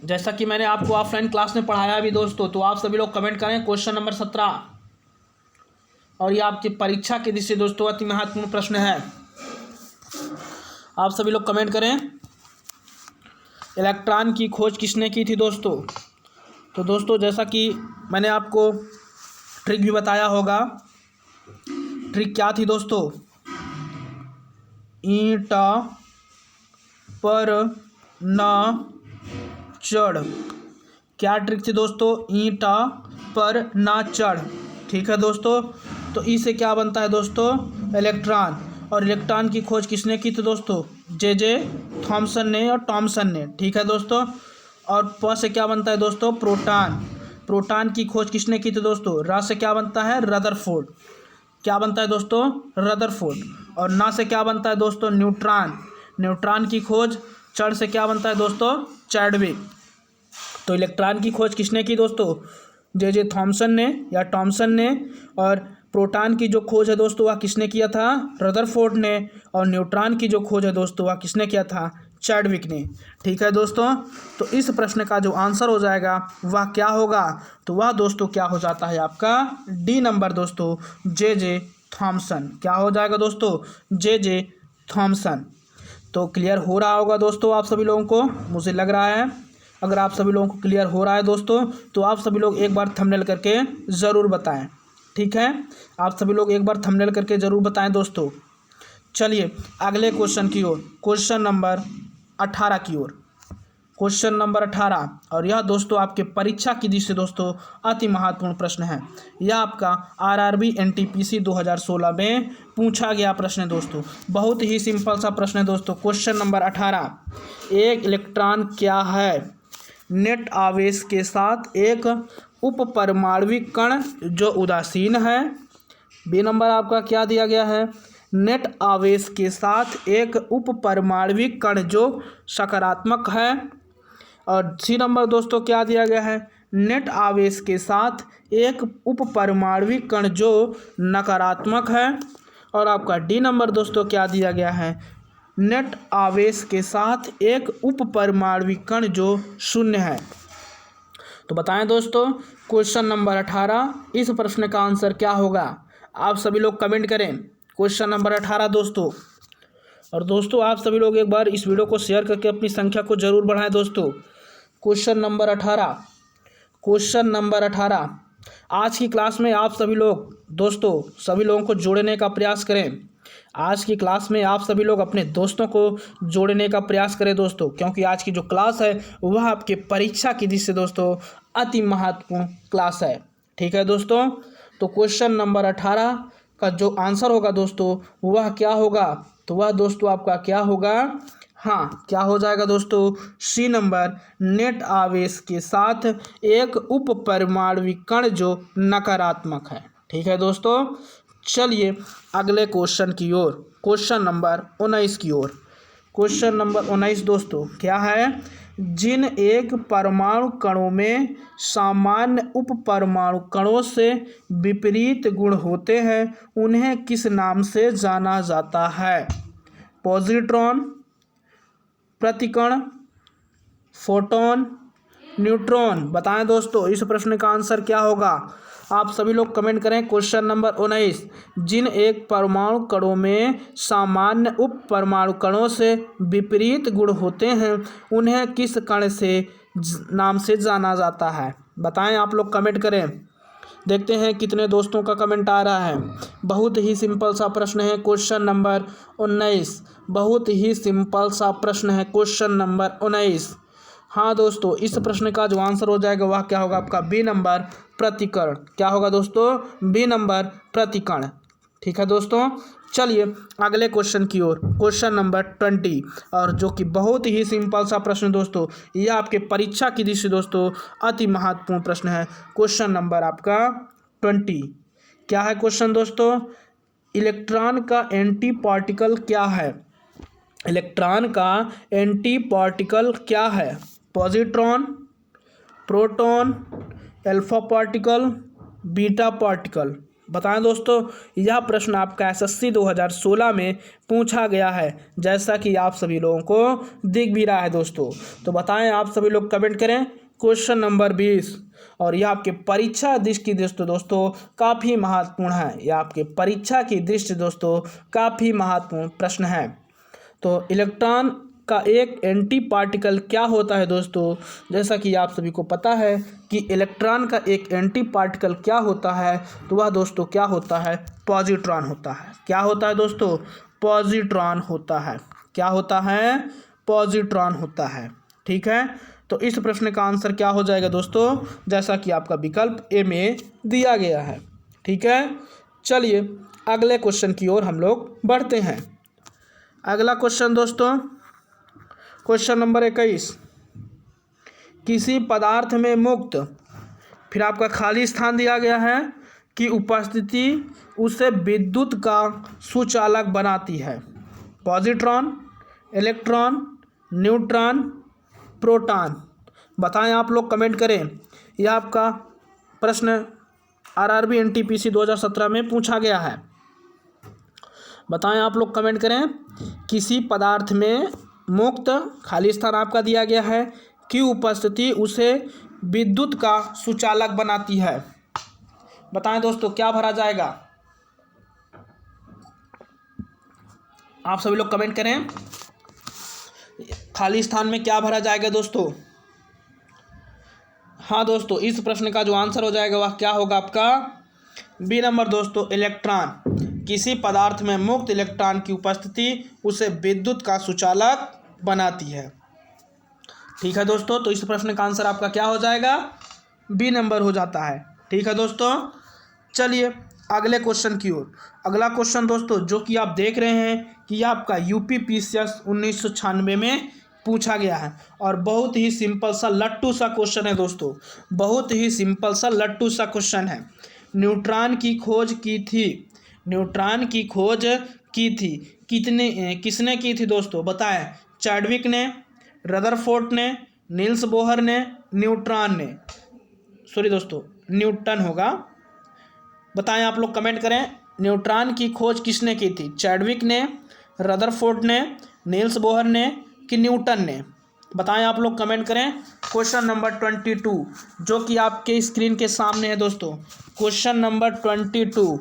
जैसा कि मैंने आपको ऑफलाइन क्लास में पढ़ाया भी दोस्तों, तो आप सभी लोग कमेंट करें क्वेश्चन नंबर 17। और ये आपकी परीक्षा की दृष्टि से दोस्तों अति महत्वपूर्ण प्रश्न है, आप सभी लोग कमेंट करें। इलेक्ट्रॉन की खोज किसने की थी दोस्तों? तो दोस्तों जैसा कि मैंने आपको ट्रिक भी बताया होगा। ट्रिक क्या थी दोस्तों? ईंटा पर ना चढ़। क्या ट्रिक थी दोस्तों? ईंटा पर ना चढ़। ठीक है दोस्तों, तो ई से क्या बनता है दोस्तों? इलेक्ट्रॉन। और इलेक्ट्रॉन की खोज किसने की थी दोस्तों? जे थॉमसन ने और टॉमसन ने। ठीक है दोस्तों, और प से क्या बनता है दोस्तों? प्रोटॉन। प्रोटॉन की खोज किसने की थी दोस्तों? रा से क्या बनता है? रदरफोर्ड। क्या बनता है दोस्तों? रदरफोर्ड। और ना से क्या बनता है दोस्तों? न्यूट्रॉन। न्यूट्रॉन की खोज चढ़ से क्या बनता है दोस्तों? चैडविक। तो इलेक्ट्रॉन की खोज किसने की दोस्तों? जे थॉमसन ने या टॉमसन ने। और प्रोटॉन की जो खोज है दोस्तों वह किसने किया था? रदरफोर्ड ने। और न्यूट्रॉन की जो खोज है दोस्तों वह किसने किया था? चैडविक ने। ठीक है दोस्तों, तो इस प्रश्न का जो आंसर हो जाएगा वह क्या होगा? तो वह दोस्तों क्या हो जाता है आपका? डी नंबर दोस्तों, जे थॉमसन। क्या हो जाएगा दोस्तों? J Thomson. तो क्लियर हो रहा होगा दोस्तों आप सभी लोगों को, मुझे लग रहा है। अगर आप सभी लोगों को क्लियर हो रहा है दोस्तों, तो आप सभी लोग एक बार थंबनेल करके ज़रूर बताएं। ठीक है, आप सभी लोग एक बार थंबनेल करके ज़रूर बताएं दोस्तों। चलिए अगले क्वेश्चन की ओर, क्वेश्चन नंबर 18 की ओर। क्वेश्चन नंबर 18, और यह दोस्तों आपके परीक्षा की दृष्टि से दोस्तों अति महत्वपूर्ण प्रश्न है। यह आपका आरआरबी एनटीपीसी 2016 में पूछा गया प्रश्न है दोस्तों। बहुत ही सिंपल सा प्रश्न है दोस्तों। क्वेश्चन नंबर 18, एक इलेक्ट्रॉन क्या है? नेट आवेश के साथ एक उपपरमाणविक कण जो उदासीन है। बी नंबर आपका क्या दिया गया है? नेट आवेश के साथ एक उपपरमाणविक कण जो सकारात्मक है। और सी नंबर दोस्तों क्या दिया गया है? नेट आवेश के साथ एक उपपरमाणविक कण जो नकारात्मक है। और आपका डी नंबर दोस्तों क्या दिया गया है? नेट आवेश के साथ एक उपपरमाणविक कण जो शून्य है। तो बताएं दोस्तों क्वेश्चन नंबर 18, इस प्रश्न का आंसर क्या होगा? आप सभी लोग कमेंट करें क्वेश्चन नंबर 18 दोस्तों। और दोस्तों आप सभी लोग एक बार इस वीडियो को शेयर करके अपनी संख्या को जरूर बढ़ाएं दोस्तों। क्वेश्चन नंबर 18, क्वेश्चन नंबर 18 आज की क्लास में आप सभी लोग दोस्तों सभी लोगों को जोड़ने का प्रयास करें। आज की क्लास में आप सभी लोग अपने दोस्तों को जोड़ने का प्रयास करें दोस्तों, क्योंकि आज की जो क्लास है वह आपके परीक्षा की दृष्टि से दोस्तों अति महत्वपूर्ण क्लास है। ठीक है दोस्तों, तो क्वेश्चन नंबर 18 का जो आंसर होगा दोस्तों वह क्या होगा? तो वह दोस्तों आपका क्या होगा? हाँ, क्या हो जाएगा दोस्तों? सी नंबर, नेट आवेश के साथ एक उप परमाणविक कण जो नकारात्मक है। ठीक है दोस्तों, चलिए अगले क्वेश्चन की ओर, क्वेश्चन नंबर 19 की ओर। क्वेश्चन नंबर 19 दोस्तों क्या है? जिन एक परमाणु कणों में सामान्य उप परमाणु कणों से विपरीत गुण होते हैं उन्हें किस नाम से जाना जाता है? पॉजिट्रॉन, प्रतिकण, फोटोन, न्यूट्रॉन। बताएं दोस्तों इस प्रश्न का आंसर क्या होगा? आप सभी लोग कमेंट करें। क्वेश्चन नंबर 19, जिन एक परमाणु कणों में सामान्य उप परमाणु कणों से विपरीत गुण होते हैं उन्हें किस कण से नाम से जाना जाता है? बताएं, आप लोग कमेंट करें। देखते हैं कितने दोस्तों का कमेंट आ रहा है। बहुत ही सिंपल सा प्रश्न है क्वेश्चन नंबर 19। बहुत ही सिंपल सा प्रश्न है क्वेश्चन नंबर 19। हाँ दोस्तों, इस प्रश्न का जो आंसर हो जाएगा वह क्या होगा? आपका बी नंबर, प्रतिकण। क्या होगा दोस्तों? बी नंबर, प्रतिकण। ठीक है दोस्तों, चलिए अगले क्वेश्चन की ओर, क्वेश्चन नंबर 20, और जो कि बहुत ही सिंपल सा प्रश्न दोस्तों, यह आपके परीक्षा की दृष्टि दोस्तों अति महत्वपूर्ण प्रश्न है। क्वेश्चन नंबर आपका 20 क्या है क्वेश्चन दोस्तों? इलेक्ट्रॉन का एंटी पार्टिकल क्या है? इलेक्ट्रॉन का एंटी पार्टिकल क्या है? Positron, proton, alpha particle, beta particle. बताएं दोस्तों, यह प्रश्न आपका एसएससी 2016 में पूछा गया है, जैसा कि आप सभी लोगों को दिख भी रहा है दोस्तों। तो बताएं, आप सभी लोग कमेंट करें। क्वेश्चन नंबर 20, और यह आपके परीक्षा दृष्टि की दृष्टि दोस्तों काफ़ी महत्वपूर्ण है। यह आपके परीक्षा की दृष्टि दोस्तों काफ़ी महत्वपूर्ण प्रश्न है। तो इलेक्ट्रॉन का एक एंटी पार्टिकल क्या होता है दोस्तों? जैसा कि आप सभी को पता है कि इलेक्ट्रॉन का एक एंटी पार्टिकल क्या होता है, तो वह दोस्तों क्या होता है? पॉजिट्रॉन होता है। क्या होता है दोस्तों? पॉजिट्रॉन होता है। क्या होता है? पॉजिट्रॉन होता है। ठीक है, तो इस प्रश्न का आंसर क्या हो जाएगा दोस्तों? जैसा कि आपका विकल्प ए में दिया गया है। ठीक है, चलिए अगले क्वेश्चन की ओर हम लोग बढ़ते हैं। अगला क्वेश्चन दोस्तों, क्वेश्चन नंबर 21, किसी पदार्थ में मुक्त, फिर आपका खाली स्थान दिया गया है, कि उपस्थिति उसे विद्युत का सुचालक बनाती है। Positron, electron, neutron, proton. बताएं, आप लोग कमेंट करें। यह आपका प्रश्न आरआरबी एनटीपीसी 2017 में पूछा गया है। बताएं, आप लोग कमेंट करें। किसी पदार्थ में मुक्त, खाली स्थान आपका दिया गया है, की उपस्थिति उसे विद्युत का सुचालक बनाती है। बताएं दोस्तों, क्या भरा जाएगा? आप सभी लोग कमेंट करें। खाली स्थान में क्या भरा जाएगा दोस्तों? हाँ दोस्तों, इस प्रश्न का जो आंसर हो जाएगा वह क्या होगा? आपका बी नंबर दोस्तों, इलेक्ट्रॉन। किसी पदार्थ में मुक्त इलेक्ट्रॉन की उपस्थिति उसे विद्युत का सुचालक बनाती है। ठीक है दोस्तों, तो इस प्रश्न का आंसर आपका क्या हो जाएगा? बी नंबर हो जाता है। ठीक है दोस्तों, चलिए अगले क्वेश्चन की ओर। अगला क्वेश्चन दोस्तों जो कि आप देख रहे हैं कि यह आपका यूपी पीसीएस 1996 में पूछा गया है, और बहुत ही सिंपल सा लट्टू सा क्वेश्चन है दोस्तों। बहुत ही सिंपल सा लट्टू सा क्वेश्चन है। न्यूट्रॉन की खोज की थी, न्यूट्रॉन की खोज की थी किसने की थी दोस्तों? बताएं। चैडविक ने, रदरफोर्ड ने, नील्स बोहर ने, न्यूट्रॉन ने। सॉरी दोस्तों, न्यूटन होगा। बताएं, आप लोग कमेंट करें। न्यूट्रॉन की खोज किसने की थी? चैडविक ने, रदरफोर्ड ने, नील्स बोहर ने, कि न्यूटन ने? बताएं, आप लोग कमेंट करें। क्वेश्चन नंबर 22 जो कि आपके स्क्रीन के सामने है दोस्तों। क्वेश्चन नंबर 22,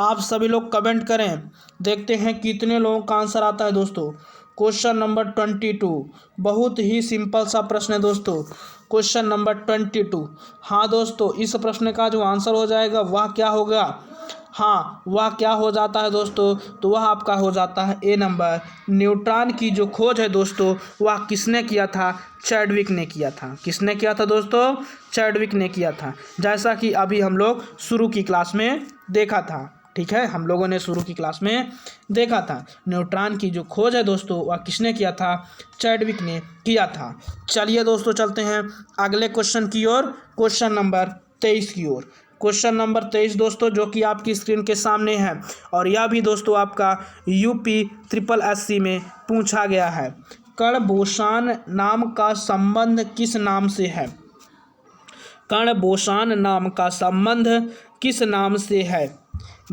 आप सभी लोग कमेंट करें। देखते हैं कितने लोगों का आंसर आता है दोस्तों। क्वेश्चन नंबर 22 बहुत ही सिंपल सा प्रश्न है दोस्तों। क्वेश्चन नंबर 22, हाँ दोस्तों, इस प्रश्न का जो आंसर हो जाएगा वह क्या होगा? हाँ, वह क्या हो जाता है दोस्तों? तो वह आपका हो जाता है ए नंबर। न्यूट्रॉन की जो खोज है दोस्तों वह किसने किया था? चैडविक ने किया था। किसने किया था दोस्तों? चैडविक ने किया था, जैसा कि अभी हम लोग शुरू की क्लास में देखा था। ठीक है, हम लोगों ने शुरू की क्लास में देखा था। न्यूट्रॉन की जो खोज है दोस्तों वह किसने किया था? चैडविक ने किया था। चलिए दोस्तों चलते हैं अगले क्वेश्चन की ओर, क्वेश्चन नंबर 23 की ओर। क्वेश्चन नंबर 23 दोस्तों जो कि आपकी स्क्रीन के सामने है, और यह भी दोस्तों आपका यूपी SSSC में पूछा गया है। कण बोसान नाम का संबंध किस नाम से है? कण बोसान नाम का संबंध किस नाम से है?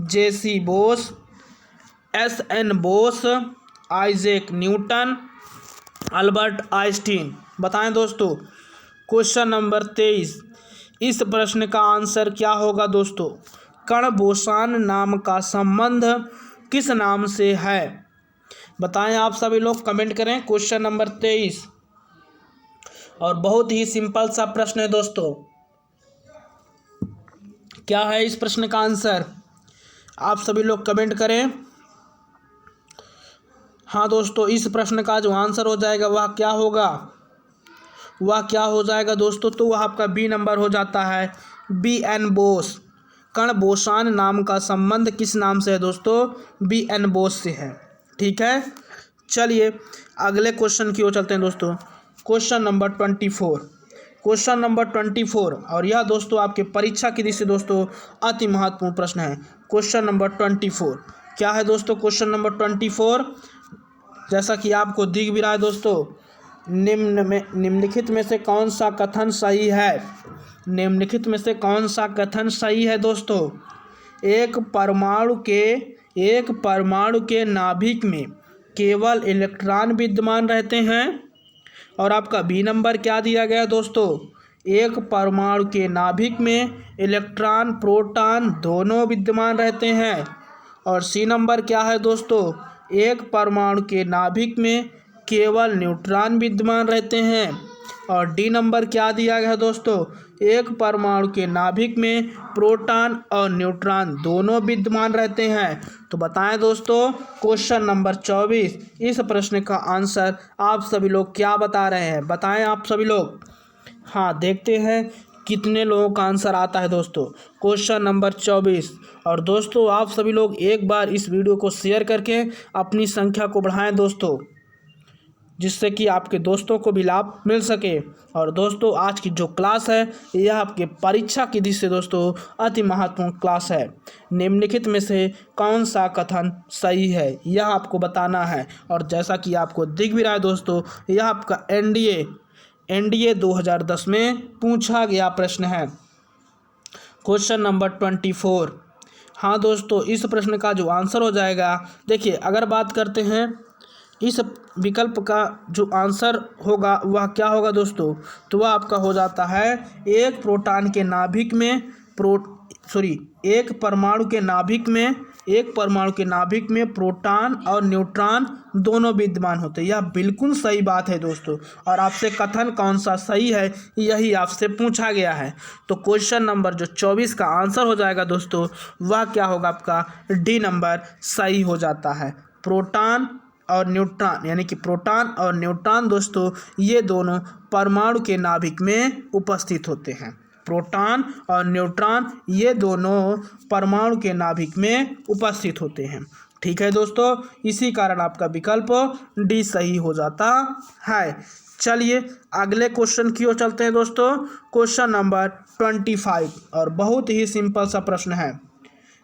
JC Bose, SN Bose, Isaac Newton, Albert Einstein. बताएं दोस्तों। क्वेश्चन नंबर 23, इस प्रश्न का आंसर क्या होगा दोस्तों? कण बोसान नाम का संबंध किस नाम से है? बताएं आप सभी लोग, कमेंट करें। क्वेश्चन नंबर 23, और बहुत ही सिंपल सा प्रश्न है दोस्तों। क्या है इस प्रश्न का आंसर? आप सभी लोग कमेंट करें। हाँ दोस्तों, इस प्रश्न का जो आंसर हो जाएगा वह क्या होगा? वह क्या हो जाएगा दोस्तों? तो वह आपका बी नंबर हो जाता है, BN बोस। कण बोसान नाम का संबंध किस नाम से है दोस्तों? BN बोस से है। ठीक है, चलिए अगले क्वेश्चन की ओर चलते हैं दोस्तों। क्वेश्चन नंबर 24, क्वेश्चन नंबर 24, और यह दोस्तों आपके परीक्षा की दृष्टि से दोस्तों अति महत्वपूर्ण प्रश्न है। क्वेश्चन नंबर 24 क्या है दोस्तों? क्वेश्चन नंबर 24 जैसा कि आपको दिख भी रहा है दोस्तों, निम्नलिखित में से कौन सा कथन सही है? निम्नलिखित में से कौन सा कथन सही है दोस्तों? एक परमाणु के नाभिक में केवल इलेक्ट्रॉन विद्यमान रहते हैं। और आपका बी नंबर क्या दिया गया दोस्तों? एक परमाणु के नाभिक में इलेक्ट्रॉन प्रोटॉन दोनों विद्यमान रहते हैं। और सी नंबर क्या है दोस्तों? एक परमाणु के नाभिक में केवल न्यूट्रॉन विद्यमान रहते हैं। और डी नंबर क्या दिया गया दोस्तों? एक परमाणु के नाभिक में प्रोटॉन और न्यूट्रॉन दोनों विद्यमान रहते हैं। तो बताएं दोस्तों, क्वेश्चन नंबर 24, इस प्रश्न का आंसर आप सभी लोग क्या बता रहे हैं? बताएं आप सभी लोग। हाँ, देखते हैं कितने लोगों का आंसर आता है दोस्तों। क्वेश्चन नंबर 24, और दोस्तों आप सभी लोग एक बार इस वीडियो को शेयर करके अपनी संख्या को बढ़ाएं दोस्तों, जिससे कि आपके दोस्तों को भी लाभ मिल सके। और दोस्तों आज की जो क्लास है यह आपके परीक्षा की दृष्टि से दोस्तों अति महत्वपूर्ण क्लास है। निम्नलिखित में से कौन सा कथन सही है यह आपको बताना है। और जैसा कि आपको दिख भी रहा है दोस्तों, यह आपका एनडीए 2010 में पूछा गया प्रश्न है। क्वेश्चन नंबर 24, हाँ दोस्तों, इस प्रश्न का जो आंसर हो जाएगा, देखिए अगर बात करते हैं इस विकल्प का जो आंसर होगा वह क्या होगा दोस्तों? तो वह आपका हो जाता है एक परमाणु के नाभिक में प्रोटॉन और न्यूट्रॉन दोनों विद्यमान होते हैं। यह बिल्कुल सही बात है दोस्तों। और आपसे कथन कौन सा सही है यही आपसे पूछा गया है। तो क्वेश्चन नंबर जो 24 का आंसर हो जाएगा दोस्तों वह क्या होगा? आपका डी नंबर सही हो जाता है। प्रोटॉन और न्यूट्रॉन, यानी कि प्रोटॉन और न्यूट्रॉन दोस्तों ये दोनों परमाणु के नाभिक में उपस्थित होते हैं। प्रोटॉन और न्यूट्रॉन ये दोनों परमाणु के नाभिक में उपस्थित होते हैं। ठीक है दोस्तों, इसी कारण आपका विकल्प डी सही हो जाता है। चलिए अगले क्वेश्चन की ओर चलते हैं दोस्तों। क्वेश्चन नंबर 25, और बहुत ही सिंपल सा प्रश्न है।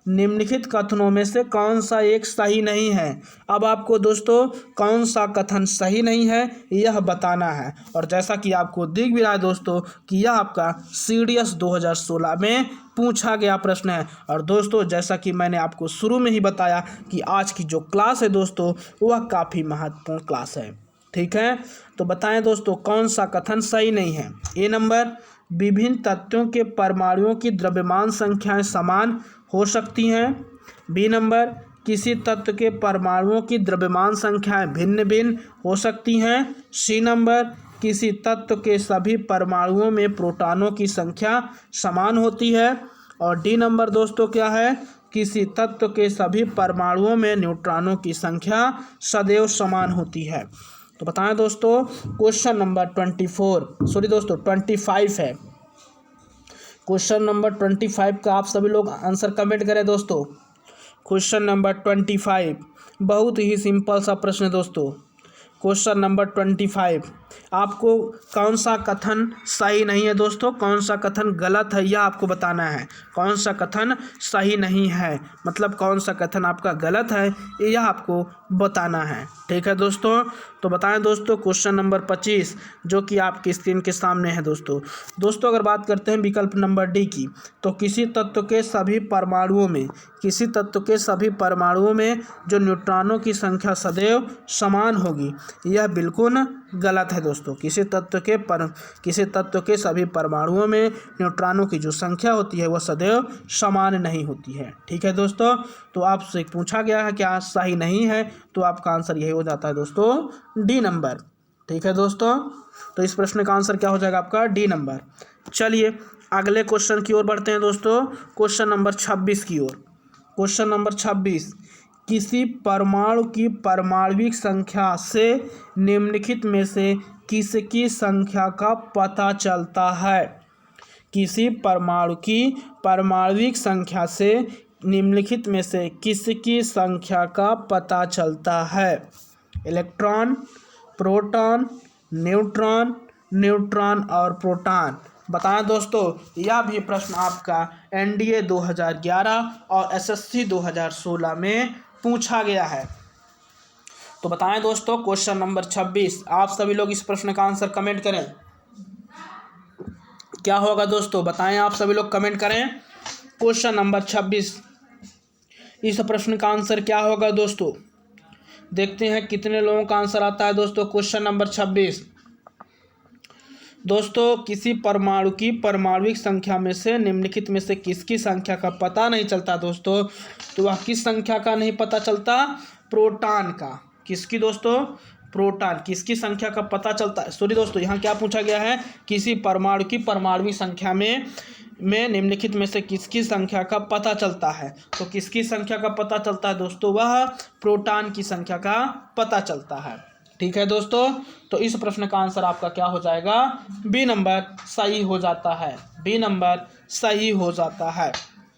निम्नलिखित कथनों में से कौन सा एक सही नहीं है? अब आपको दोस्तों कौन सा कथन सही नहीं है यह बताना है। और जैसा कि आपको दिख भी रहा है दोस्तों कि यह आपका CDS 2016 में पूछा गया प्रश्न है। और दोस्तों जैसा कि मैंने आपको शुरू में ही बताया कि आज की जो क्लास है दोस्तों वह काफ़ी महत्वपूर्ण क्लास है। ठीक है, तो बताएं दोस्तों कौन सा कथन सही नहीं है? ए नंबर, विभिन्न तत्वों के परमाणुओं की द्रव्यमान संख्याएं समान हो सकती हैं। बी नंबर, किसी तत्व के परमाणुओं की द्रव्यमान संख्याएं भिन्न भिन्न हो सकती हैं। सी नंबर, किसी तत्व के सभी परमाणुओं में प्रोटॉनों की संख्या समान होती है। और डी नंबर दोस्तों क्या है? किसी तत्व के सभी परमाणुओं में न्यूट्रॉनों की संख्या सदैव समान होती है। तो बताएं दोस्तों, क्वेश्चन नंबर 25 है। क्वेश्चन नंबर 25 का आप सभी लोग आंसर कमेंट करें दोस्तों। क्वेश्चन नंबर 25, बहुत ही सिंपल सा प्रश्न है दोस्तों। क्वेश्चन नंबर 25, आपको कौन सा कथन सही नहीं है दोस्तों, कौन सा कथन गलत है, यह आपको बताना है। कौन सा कथन सही नहीं है मतलब कौन सा कथन आपका गलत है, यह आपको बताना है। ठीक है दोस्तों, तो बताएं दोस्तों। क्वेश्चन नंबर 25 जो कि आपकी स्क्रीन के सामने है दोस्तों अगर बात करते हैं विकल्प नंबर डी की, तो किसी तत्व के सभी परमाणुओं में जो न्यूट्रॉनों की संख्या सदैव समान होगी, यह बिल्कुल गलत है दोस्तों। किसी तत्व के सभी परमाणुओं में न्यूट्रॉनों की जो संख्या होती है वह सदैव समान नहीं होती है। ठीक है दोस्तों, तो आपसे पूछा गया है क्या सही नहीं है, तो आपका आंसर यही हो जाता है दोस्तों डी नंबर। ठीक है दोस्तों, तो इस प्रश्न का आंसर क्या हो जाएगा आपका डी नंबर। चलिए अगले क्वेश्चन की ओर बढ़ते हैं दोस्तों, क्वेश्चन नंबर 26 की ओर। क्वेश्चन नंबर 26, किसी परमाणु की परमाणविक संख्या से निम्नलिखित में से किसकी संख्या का पता चलता है। किसी परमाणु की परमाणविक संख्या से निम्नलिखित में से किसकी संख्या का पता चलता है। इलेक्ट्रॉन, प्रोटॉन, न्यूट्रॉन और प्रोटॉन। बताएं दोस्तों, यह भी प्रश्न आपका एनडीए 2011 और एसएससी 2016 में पूछा गया है। तो बताएं दोस्तों क्वेश्चन नंबर 26, आप सभी लोग इस प्रश्न का आंसर कमेंट करें। क्या होगा दोस्तों, बताएं आप सभी लोग कमेंट करें। क्वेश्चन नंबर 26, इस प्रश्न का आंसर क्या होगा दोस्तों। देखते हैं कितने लोगों का आंसर आता है दोस्तों। क्वेश्चन नंबर 26, दोस्तों किसी परमाणु की परमाणुविक संख्या में से निम्नलिखित में से किसकी संख्या का पता नहीं चलता दोस्तों। तो वह किस संख्या का नहीं पता चलता, प्रोटॉन का। किसकी दोस्तों, प्रोटॉन। किसकी संख्या का पता चलता है, सॉरी दोस्तों यहाँ क्या पूछा गया है, किसी परमाणु की परमाणुविक संख्या में निम्नलिखित में से किसकी संख्या का पता चलता है। तो किसकी संख्या का पता चलता है दोस्तों, वह प्रोटॉन की संख्या का पता चलता है। ठीक है दोस्तों, तो इस प्रश्न का आंसर आपका क्या हो जाएगा, बी नंबर सही हो जाता है। बी नंबर सही हो जाता है।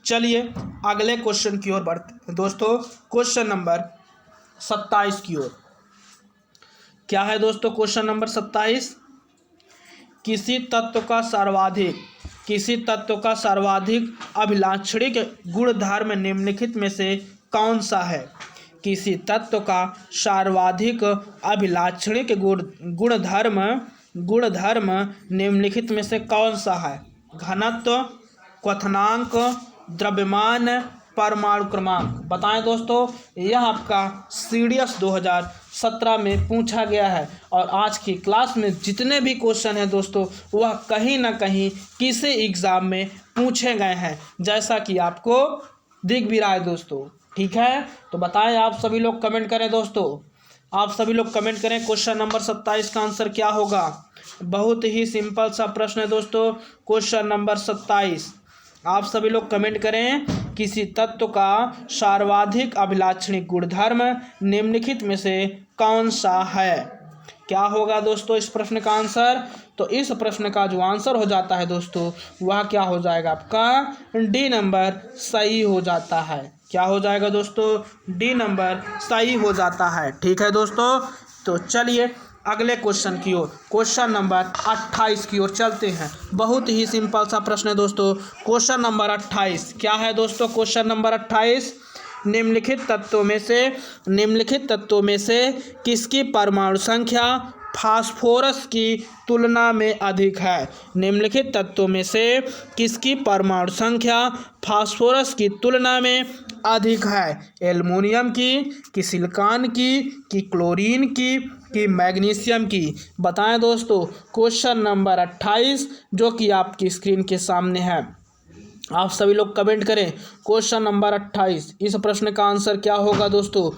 चलिए अगले क्वेश्चन की ओर बढ़ते हैं दोस्तों। क्वेश्चन नंबर 27 की ओर। क्या है दोस्तों क्वेश्चन नंबर 27, किसी तत्व का सर्वाधिक अभिलाक्षणिक गुणधर्म निम्नलिखित में से कौन सा है। किसी तत्व का सर्वाधिक अभिलाक्षणिक गुणधर्म निम्नलिखित में से कौन सा है। घनत्व, क्वथनांक, द्रव्यमान, परमाणु क्रमांक। बताएं दोस्तों, यह आपका सीडीएस 2017 में पूछा गया है और आज की क्लास में जितने भी क्वेश्चन हैं दोस्तों वह कहीं ना कहीं किसी एग्ज़ाम में पूछे गए हैं, जैसा कि आपको दिख भी रहा है दोस्तों। ठीक है, तो बताएं आप सभी लोग कमेंट करें दोस्तों, आप सभी लोग कमेंट करें क्वेश्चन नंबर 27 का आंसर क्या होगा। बहुत ही सिंपल सा प्रश्न है दोस्तों। क्वेश्चन नंबर 27, आप सभी लोग कमेंट करें, किसी तत्व का सर्वाधिक अभिलाक्षणिक गुणधर्म निम्नलिखित में से कौन सा है। क्या होगा दोस्तों इस प्रश्न का आंसर। तो इस प्रश्न का जो आंसर हो जाता है दोस्तों वह क्या हो जाएगा, आपका डी नंबर सही हो जाता है। क्या हो जाएगा दोस्तों, डी नंबर सही हो जाता है। ठीक है दोस्तों, तो चलिए अगले क्वेश्चन की ओर, क्वेश्चन नंबर 28 की ओर चलते हैं। बहुत ही सिंपल सा प्रश्न है दोस्तों। क्वेश्चन नंबर 28 क्या है दोस्तों, क्वेश्चन नंबर 28, निम्नलिखित तत्वों में से किसकी परमाणु संख्या फास्फोरस की तुलना में अधिक है। निम्नलिखित तत्वों में से किसकी परमाणु संख्या फास्फोरस की तुलना में अधिक है। एल्युमिनियम की सिलिकॉन की क्लोरीन की मैग्नीशियम की। बताएं दोस्तों क्वेश्चन नंबर 28 जो कि आपकी स्क्रीन के सामने है। आप सभी लोग कमेंट करें क्वेश्चन नंबर 28, इस प्रश्न का आंसर क्या होगा दोस्तों।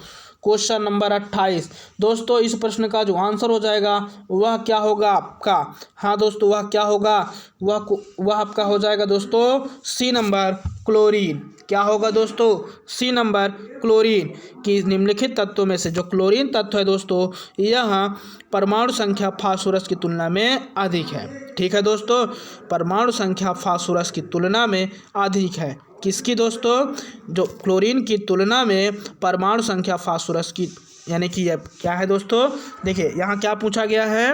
क्वेश्चन नंबर 28 दोस्तों, इस प्रश्न का जो आंसर हो जाएगा वह क्या होगा आपका, हाँ दोस्तों वह क्या होगा, वह आपका हो जाएगा दोस्तों सी नंबर क्लोरीन। क्या होगा दोस्तों, सी नंबर क्लोरीन। की निम्नलिखित तत्वों में से जो क्लोरीन तत्व है दोस्तों यह परमाणु संख्या फास्फोरस की तुलना में अधिक है। ठीक है दोस्तों, परमाणु संख्या फास्फोरस की तुलना में अधिक है। किसकी दोस्तों, जो क्लोरीन की तुलना में परमाणु संख्या फास्फोरस की, यानी कि यह क्या है दोस्तों, देखिए यहाँ क्या पूछा गया है,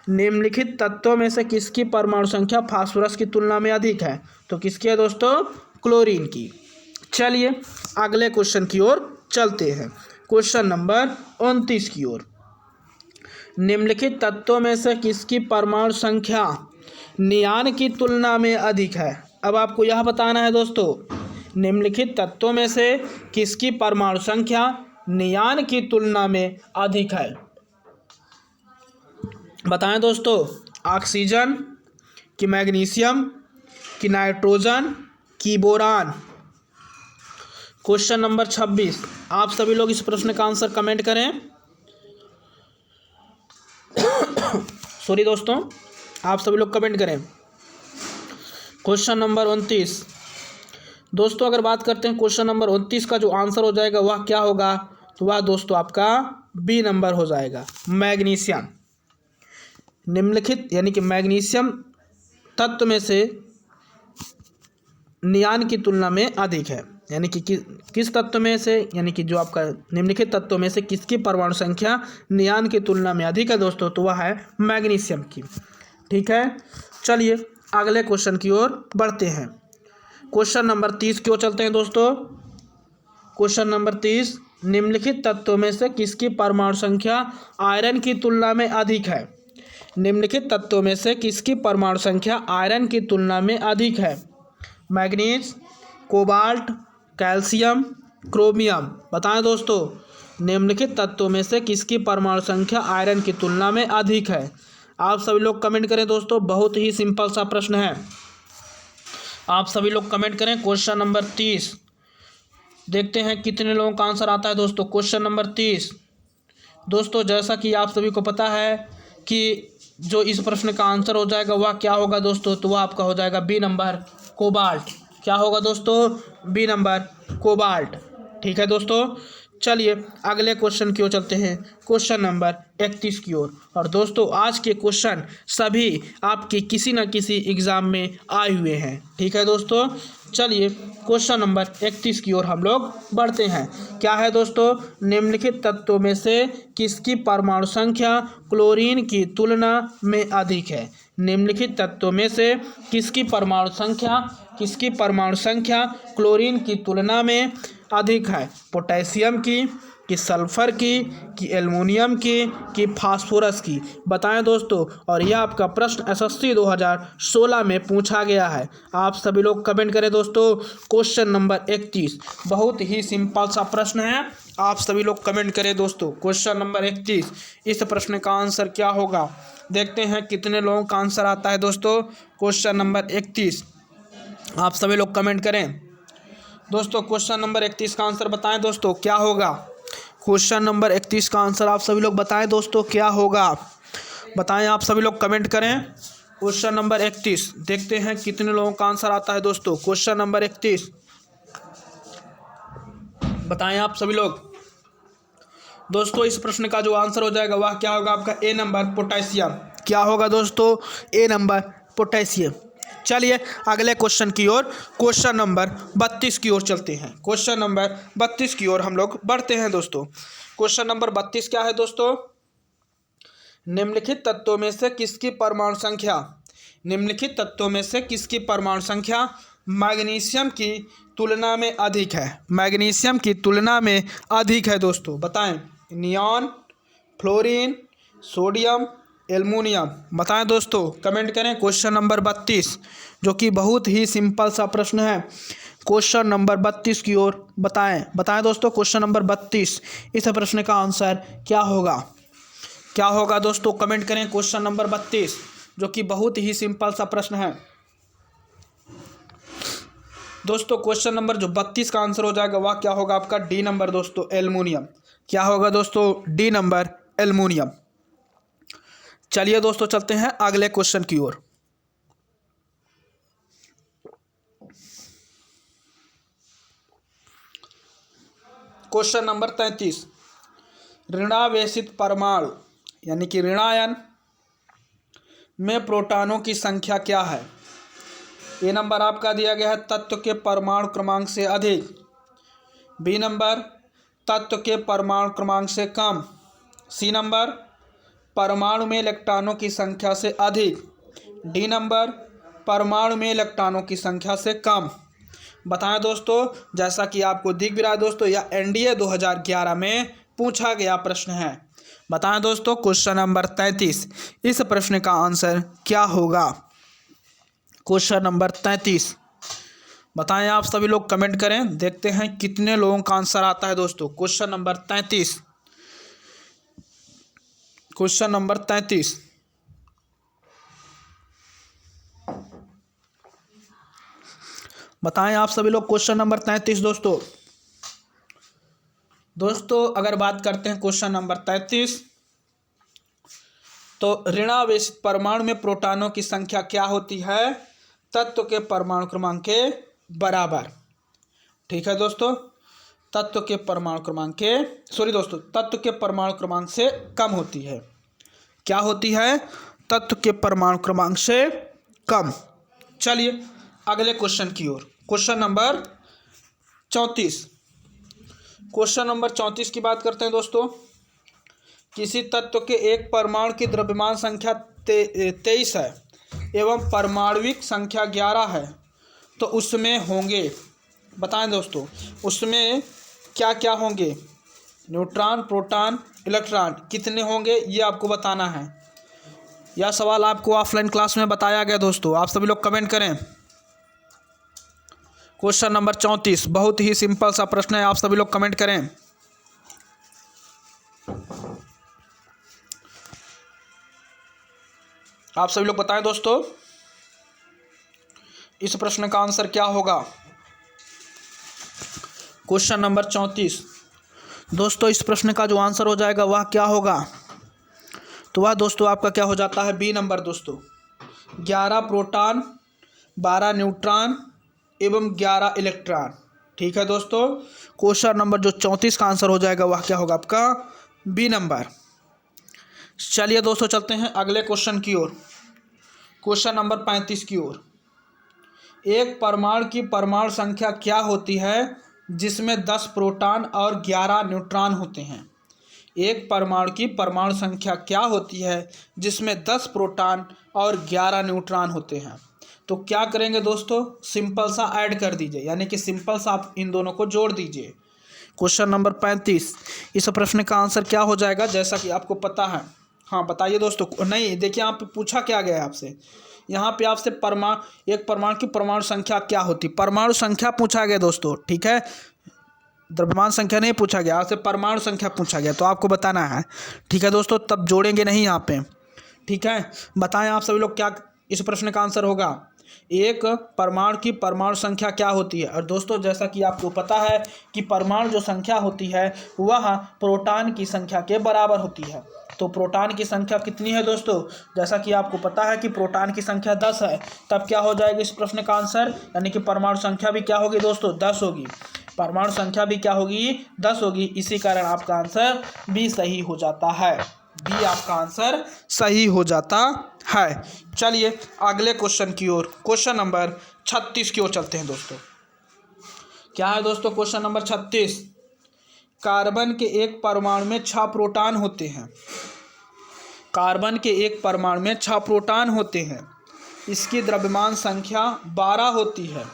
निम्नलिखित तत्वों में से किसकी परमाणु संख्या फास्फोरस की तुलना में अधिक है, तो किसकी है दोस्तों, क्लोरीन की। चलिए अगले क्वेश्चन की ओर चलते हैं, क्वेश्चन नंबर 29 की ओर। निम्नलिखित तत्वों में से किसकी परमाणु संख्या नियान की तुलना में अधिक है। अब आपको यह बताना है दोस्तों, निम्नलिखित तत्वों में से किसकी परमाणु संख्या नियान की तुलना में अधिक है। बताएं दोस्तों, ऑक्सीजन कि मैग्नीशियम कि नाइट्रोजन कि बोरान। क्वेश्चन नंबर 26, आप सभी लोग इस प्रश्न का आंसर कमेंट करें। सॉरी दोस्तों, आप सभी लोग कमेंट करें। क्वेश्चन नंबर 29 दोस्तों, अगर बात करते हैं क्वेश्चन नंबर 29 का जो आंसर हो जाएगा वह क्या होगा, तो वह दोस्तों आपका बी नंबर हो जाएगा, मैग्नीशियम। निम्नलिखित यानी कि मैग्नीशियम तत्व में से नियान की तुलना में अधिक है, यानी कि किस तत्व में से, यानी कि जो आपका निम्नलिखित तत्वों में से किसकी परमाणु संख्या नियान की तुलना में अधिक है दोस्तों, तो वह है मैग्नीशियम की। ठीक है, चलिए अगले क्वेश्चन की ओर बढ़ते हैं। क्वेश्चन नंबर 30 की ओर चलते हैं दोस्तों। क्वेश्चन नंबर 30, निम्नलिखित तत्वों में से किसकी परमाणु संख्या आयरन की तुलना में अधिक है। निम्नलिखित तत्वों में से किसकी परमाणु संख्या आयरन की तुलना में अधिक है। Manganese, cobalt, calcium, chromium. बताएं दोस्तों, निम्नलिखित तत्वों में से किसकी परमाणु संख्या आयरन की तुलना में अधिक है। आप सभी लोग कमेंट करें दोस्तों, बहुत ही सिंपल सा प्रश्न है, आप सभी लोग कमेंट करें। क्वेश्चन नंबर 30 देखते हैं कितने लोगों का आंसर आता है दोस्तों। क्वेश्चन नंबर 30 दोस्तों, जैसा कि आप सभी को पता है कि जो इस प्रश्न का आंसर हो जाएगा वह क्या होगा दोस्तों, तो वह आपका हो जाएगा बी नंबर, कोबाल्ट। क्या होगा दोस्तों, बी नंबर, कोबाल्ट। ठीक है दोस्तों, चलिए अगले क्वेश्चन की ओर चलते हैं, क्वेश्चन नंबर 31 की ओर। और दोस्तों आज के क्वेश्चन सभी आपके किसी न किसी एग्ज़ाम में आए हुए हैं। ठीक है दोस्तों, चलिए क्वेश्चन नंबर 31 की ओर हम लोग बढ़ते हैं। क्या है दोस्तों, निम्नलिखित तत्वों में से किसकी परमाणु संख्या क्लोरीन की तुलना में अधिक है। निम्नलिखित तत्वों में से किसकी परमाणु संख्या क्लोरीन की तुलना में अधिक है। पोटेशियम की कि सल्फर की कि एल्युमिनियम की कि फास्फोरस की। बताएं दोस्तों, और यह आपका प्रश्न एसएससी 2016 में पूछा गया है। आप सभी लोग कमेंट करें दोस्तों। क्वेश्चन नंबर 31 बहुत ही सिंपल सा प्रश्न है, आप सभी लोग कमेंट करें दोस्तों। क्वेश्चन नंबर 31, इस प्रश्न का आंसर क्या होगा, देखते हैं कितने लोगों का आंसर आता है दोस्तों। क्वेश्चन नंबर 31 आप सभी लोग कमेंट करें दोस्तों। क्वेश्चन नंबर 31 का आंसर बताएं दोस्तों, क्या होगा। क्वेश्चन नंबर 31 का आंसर आप सभी लोग बताएं दोस्तों, क्या होगा, बताएं आप सभी लोग कमेंट करें। क्वेश्चन नंबर 31 देखते हैं कितने लोगों का आंसर आता है दोस्तों। क्वेश्चन नंबर 31 बताएं आप सभी लोग दोस्तों। इस प्रश्न का जो आंसर हो जाएगा वह क्या होगा, आपका ए नंबर, पोटेशियम। क्या होगा दोस्तों, ए नंबर, पोटेशियम। चलिए अगले क्वेश्चन की ओर, क्वेश्चन नंबर 32 की ओर चलते हैं। क्वेश्चन नंबर 32 की ओर हम लोग बढ़ते हैं दोस्तों। क्वेश्चन नंबर 32 क्या है दोस्तों, निम्नलिखित तत्वों में से किसकी परमाणु संख्या मैग्नीशियम की तुलना में अधिक है। मैग्नीशियम की तुलना में अधिक है दोस्तों। बताएं, नियॉन, फ्लोरीन, सोडियम, एल्युमिनियम। बताएं दोस्तों, कमेंट करें। क्वेश्चन नंबर 32 जो कि बहुत ही सिंपल सा प्रश्न है। क्वेश्चन नंबर 32 की ओर बताएं दोस्तों। क्वेश्चन नंबर 32 इस प्रश्न का आंसर क्या होगा दोस्तों, कमेंट करें। क्वेश्चन नंबर 32 जो कि बहुत ही सिंपल सा प्रश्न है दोस्तों। क्वेश्चन नंबर जो 32 का आंसर हो जाएगा वह क्या होगा, आपका डी नंबर दोस्तों, एल्युमिनियम। क्या होगा दोस्तों, डी नंबर, एल्युमिनियम। चलिए दोस्तों चलते हैं अगले क्वेश्चन की ओर। क्वेश्चन नंबर 33, ऋणावेशित परमाणु यानी कि ऋणायन में प्रोटॉनों की संख्या क्या है। ए नंबर आपका दिया गया है तत्व के परमाणु क्रमांक से अधिक, बी नंबर तत्व के परमाणु क्रमांक से कम, सी नंबर परमाणु में इलेक्ट्रॉनों की संख्या से अधिक, डी नंबर परमाणु में इलेक्ट्रॉनों की संख्या से कम। बताएं दोस्तों, जैसा कि आपको दिख भी रहा है दोस्तों, यह एनडीए 2011 में पूछा गया प्रश्न है। बताएं दोस्तों, क्वेश्चन नंबर 33, इस प्रश्न का आंसर क्या होगा? क्वेश्चन नंबर 33 बताएं, आप सभी लोग कमेंट करें, देखते हैं कितने लोगों का आंसर आता है दोस्तों। क्वेश्चन नंबर 33, क्वेश्चन नंबर 33 बताएं आप सभी लोग, क्वेश्चन नंबर 33 दोस्तों अगर बात करते हैं क्वेश्चन नंबर 33, तो ऋणावेशित परमाणु में प्रोटॉनों की संख्या क्या होती है? तत्व के परमाणु क्रमांक के बराबर। ठीक है दोस्तों, तत्व के परमाणु क्रमांक के तत्व के परमाणु क्रमांक से कम होती है। क्या होती है? तत्व के परमाणु क्रमांक से कम। चलिए अगले क्वेश्चन की ओर, क्वेश्चन नंबर 34, क्वेश्चन नंबर 34 की बात करते हैं दोस्तों। किसी तत्व के एक परमाणु की द्रव्यमान संख्या 23 है एवं परमाणुविक संख्या 11 है, तो उसमें होंगे, बताएं दोस्तों, उसमें क्या क्या होंगे? न्यूट्रॉन, प्रोटॉन, इलेक्ट्रॉन कितने होंगे, ये आपको बताना है। यह सवाल आपको ऑफलाइन क्लास में बताया गया दोस्तों, आप सभी लोग कमेंट करें। क्वेश्चन नंबर 34 बहुत ही सिंपल सा प्रश्न है, आप सभी लोग कमेंट करें। आप सभी लोग बताएं दोस्तों, इस प्रश्न का आंसर क्या होगा? क्वेश्चन नंबर 34 दोस्तों, इस प्रश्न का जो आंसर हो जाएगा वह क्या होगा? तो वह दोस्तों आपका क्या हो जाता है? बी नंबर दोस्तों, 11 प्रोटॉन, 12 न्यूट्रॉन एवं 11 इलेक्ट्रॉन। ठीक है दोस्तों, क्वेश्चन नंबर जो 34 का आंसर हो जाएगा वह क्या होगा आपका? B number. चलिए दोस्तों चलते हैं अगले क्वेश्चन की ओर, क्वेश्चन नंबर 35 की ओर। एक परमाणु की परमाणु संख्या क्या होती है जिसमें 10 प्रोटॉन और 11 न्यूट्रॉन होते हैं? एक परमाणु की परमाणु संख्या क्या होती है जिसमें 10 प्रोटॉन और 11 न्यूट्रॉन होते हैं? तो क्या करेंगे दोस्तों? सिंपल सा ऐड कर दीजिए, यानी कि सिंपल सा आप इन दोनों को जोड़ दीजिए। क्वेश्चन नंबर 35, इस प्रश्न का आंसर क्या हो जाएगा? जैसा कि आपको पता है, हाँ बताइए दोस्तों। नहीं, देखिए यहाँ पे पूछा क्या गया है आपसे, यहाँ पे आपसे एक परमाणु की परमाणु संख्या क्या होती, परमाणु संख्या पूछा गया दोस्तों। ठीक है, द्रव्यमान संख्या नहीं पूछा गया, आपसे परमाणु संख्या पूछा गया, तो आपको बताना है। ठीक है दोस्तों, तब जोड़ेंगे नहीं यहाँ पे। ठीक है, बताएं आप सभी लोग क्या इस प्रश्न का आंसर होगा? एक परमाणु की परमाणु संख्या क्या होती है? और दोस्तों जैसा कि आपको पता है कि परमाणु जो संख्या होती है वह प्रोटॉन की संख्या के बराबर होती है। तो प्रोटॉन की संख्या कितनी है दोस्तों? जैसा कि आपको पता है कि प्रोटॉन की संख्या 10 है, तब क्या हो जाएगा इस प्रश्न का आंसर? यानी कि परमाणु संख्या भी क्या होगी दोस्तों? 10 होगी। परमाणु संख्या भी क्या होगी? 10 होगी। इसी कारण आपका आंसर बी सही हो जाता है, बी आपका आंसर सही हो जाता है। चलिए अगले क्वेश्चन की ओर, क्वेश्चन नंबर 36 की ओर चलते हैं दोस्तों। क्या है दोस्तों क्वेश्चन नंबर 36? कार्बन के एक परमाणु में 6 प्रोटॉन होते हैं। कार्बन के एक परमाणु में 6 प्रोटॉन होते हैं, इसकी द्रव्यमान संख्या 12 होती है।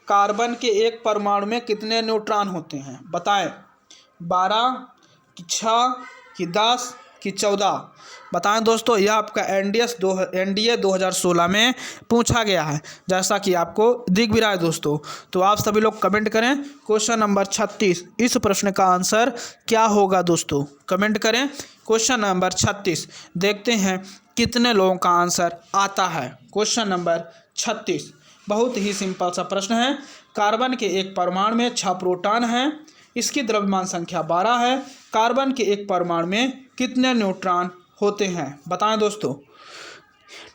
कार्बन के एक परमाणु में कितने न्यूट्रॉन होते हैं? बताएं, 12 कि 6 कि 10 कि 14? बताएं दोस्तों, यह आपका एनडीए 2016 में पूछा गया है, जैसा कि आपको दिख भी रहा है दोस्तों। तो आप सभी लोग कमेंट करें, क्वेश्चन नंबर 36 इस प्रश्न का आंसर क्या होगा दोस्तों? कमेंट करें क्वेश्चन नंबर 36, देखते हैं कितने लोगों का आंसर आता है। क्वेश्चन नंबर 36 बहुत ही सिंपल सा प्रश्न है। कार्बन के एक परमाणु में 6 प्रोटॉन हैं, इसकी द्रव्यमान संख्या 12 है। कार्बन के एक परमाणु में कितने न्यूट्रॉन होते हैं? बताएं दोस्तों।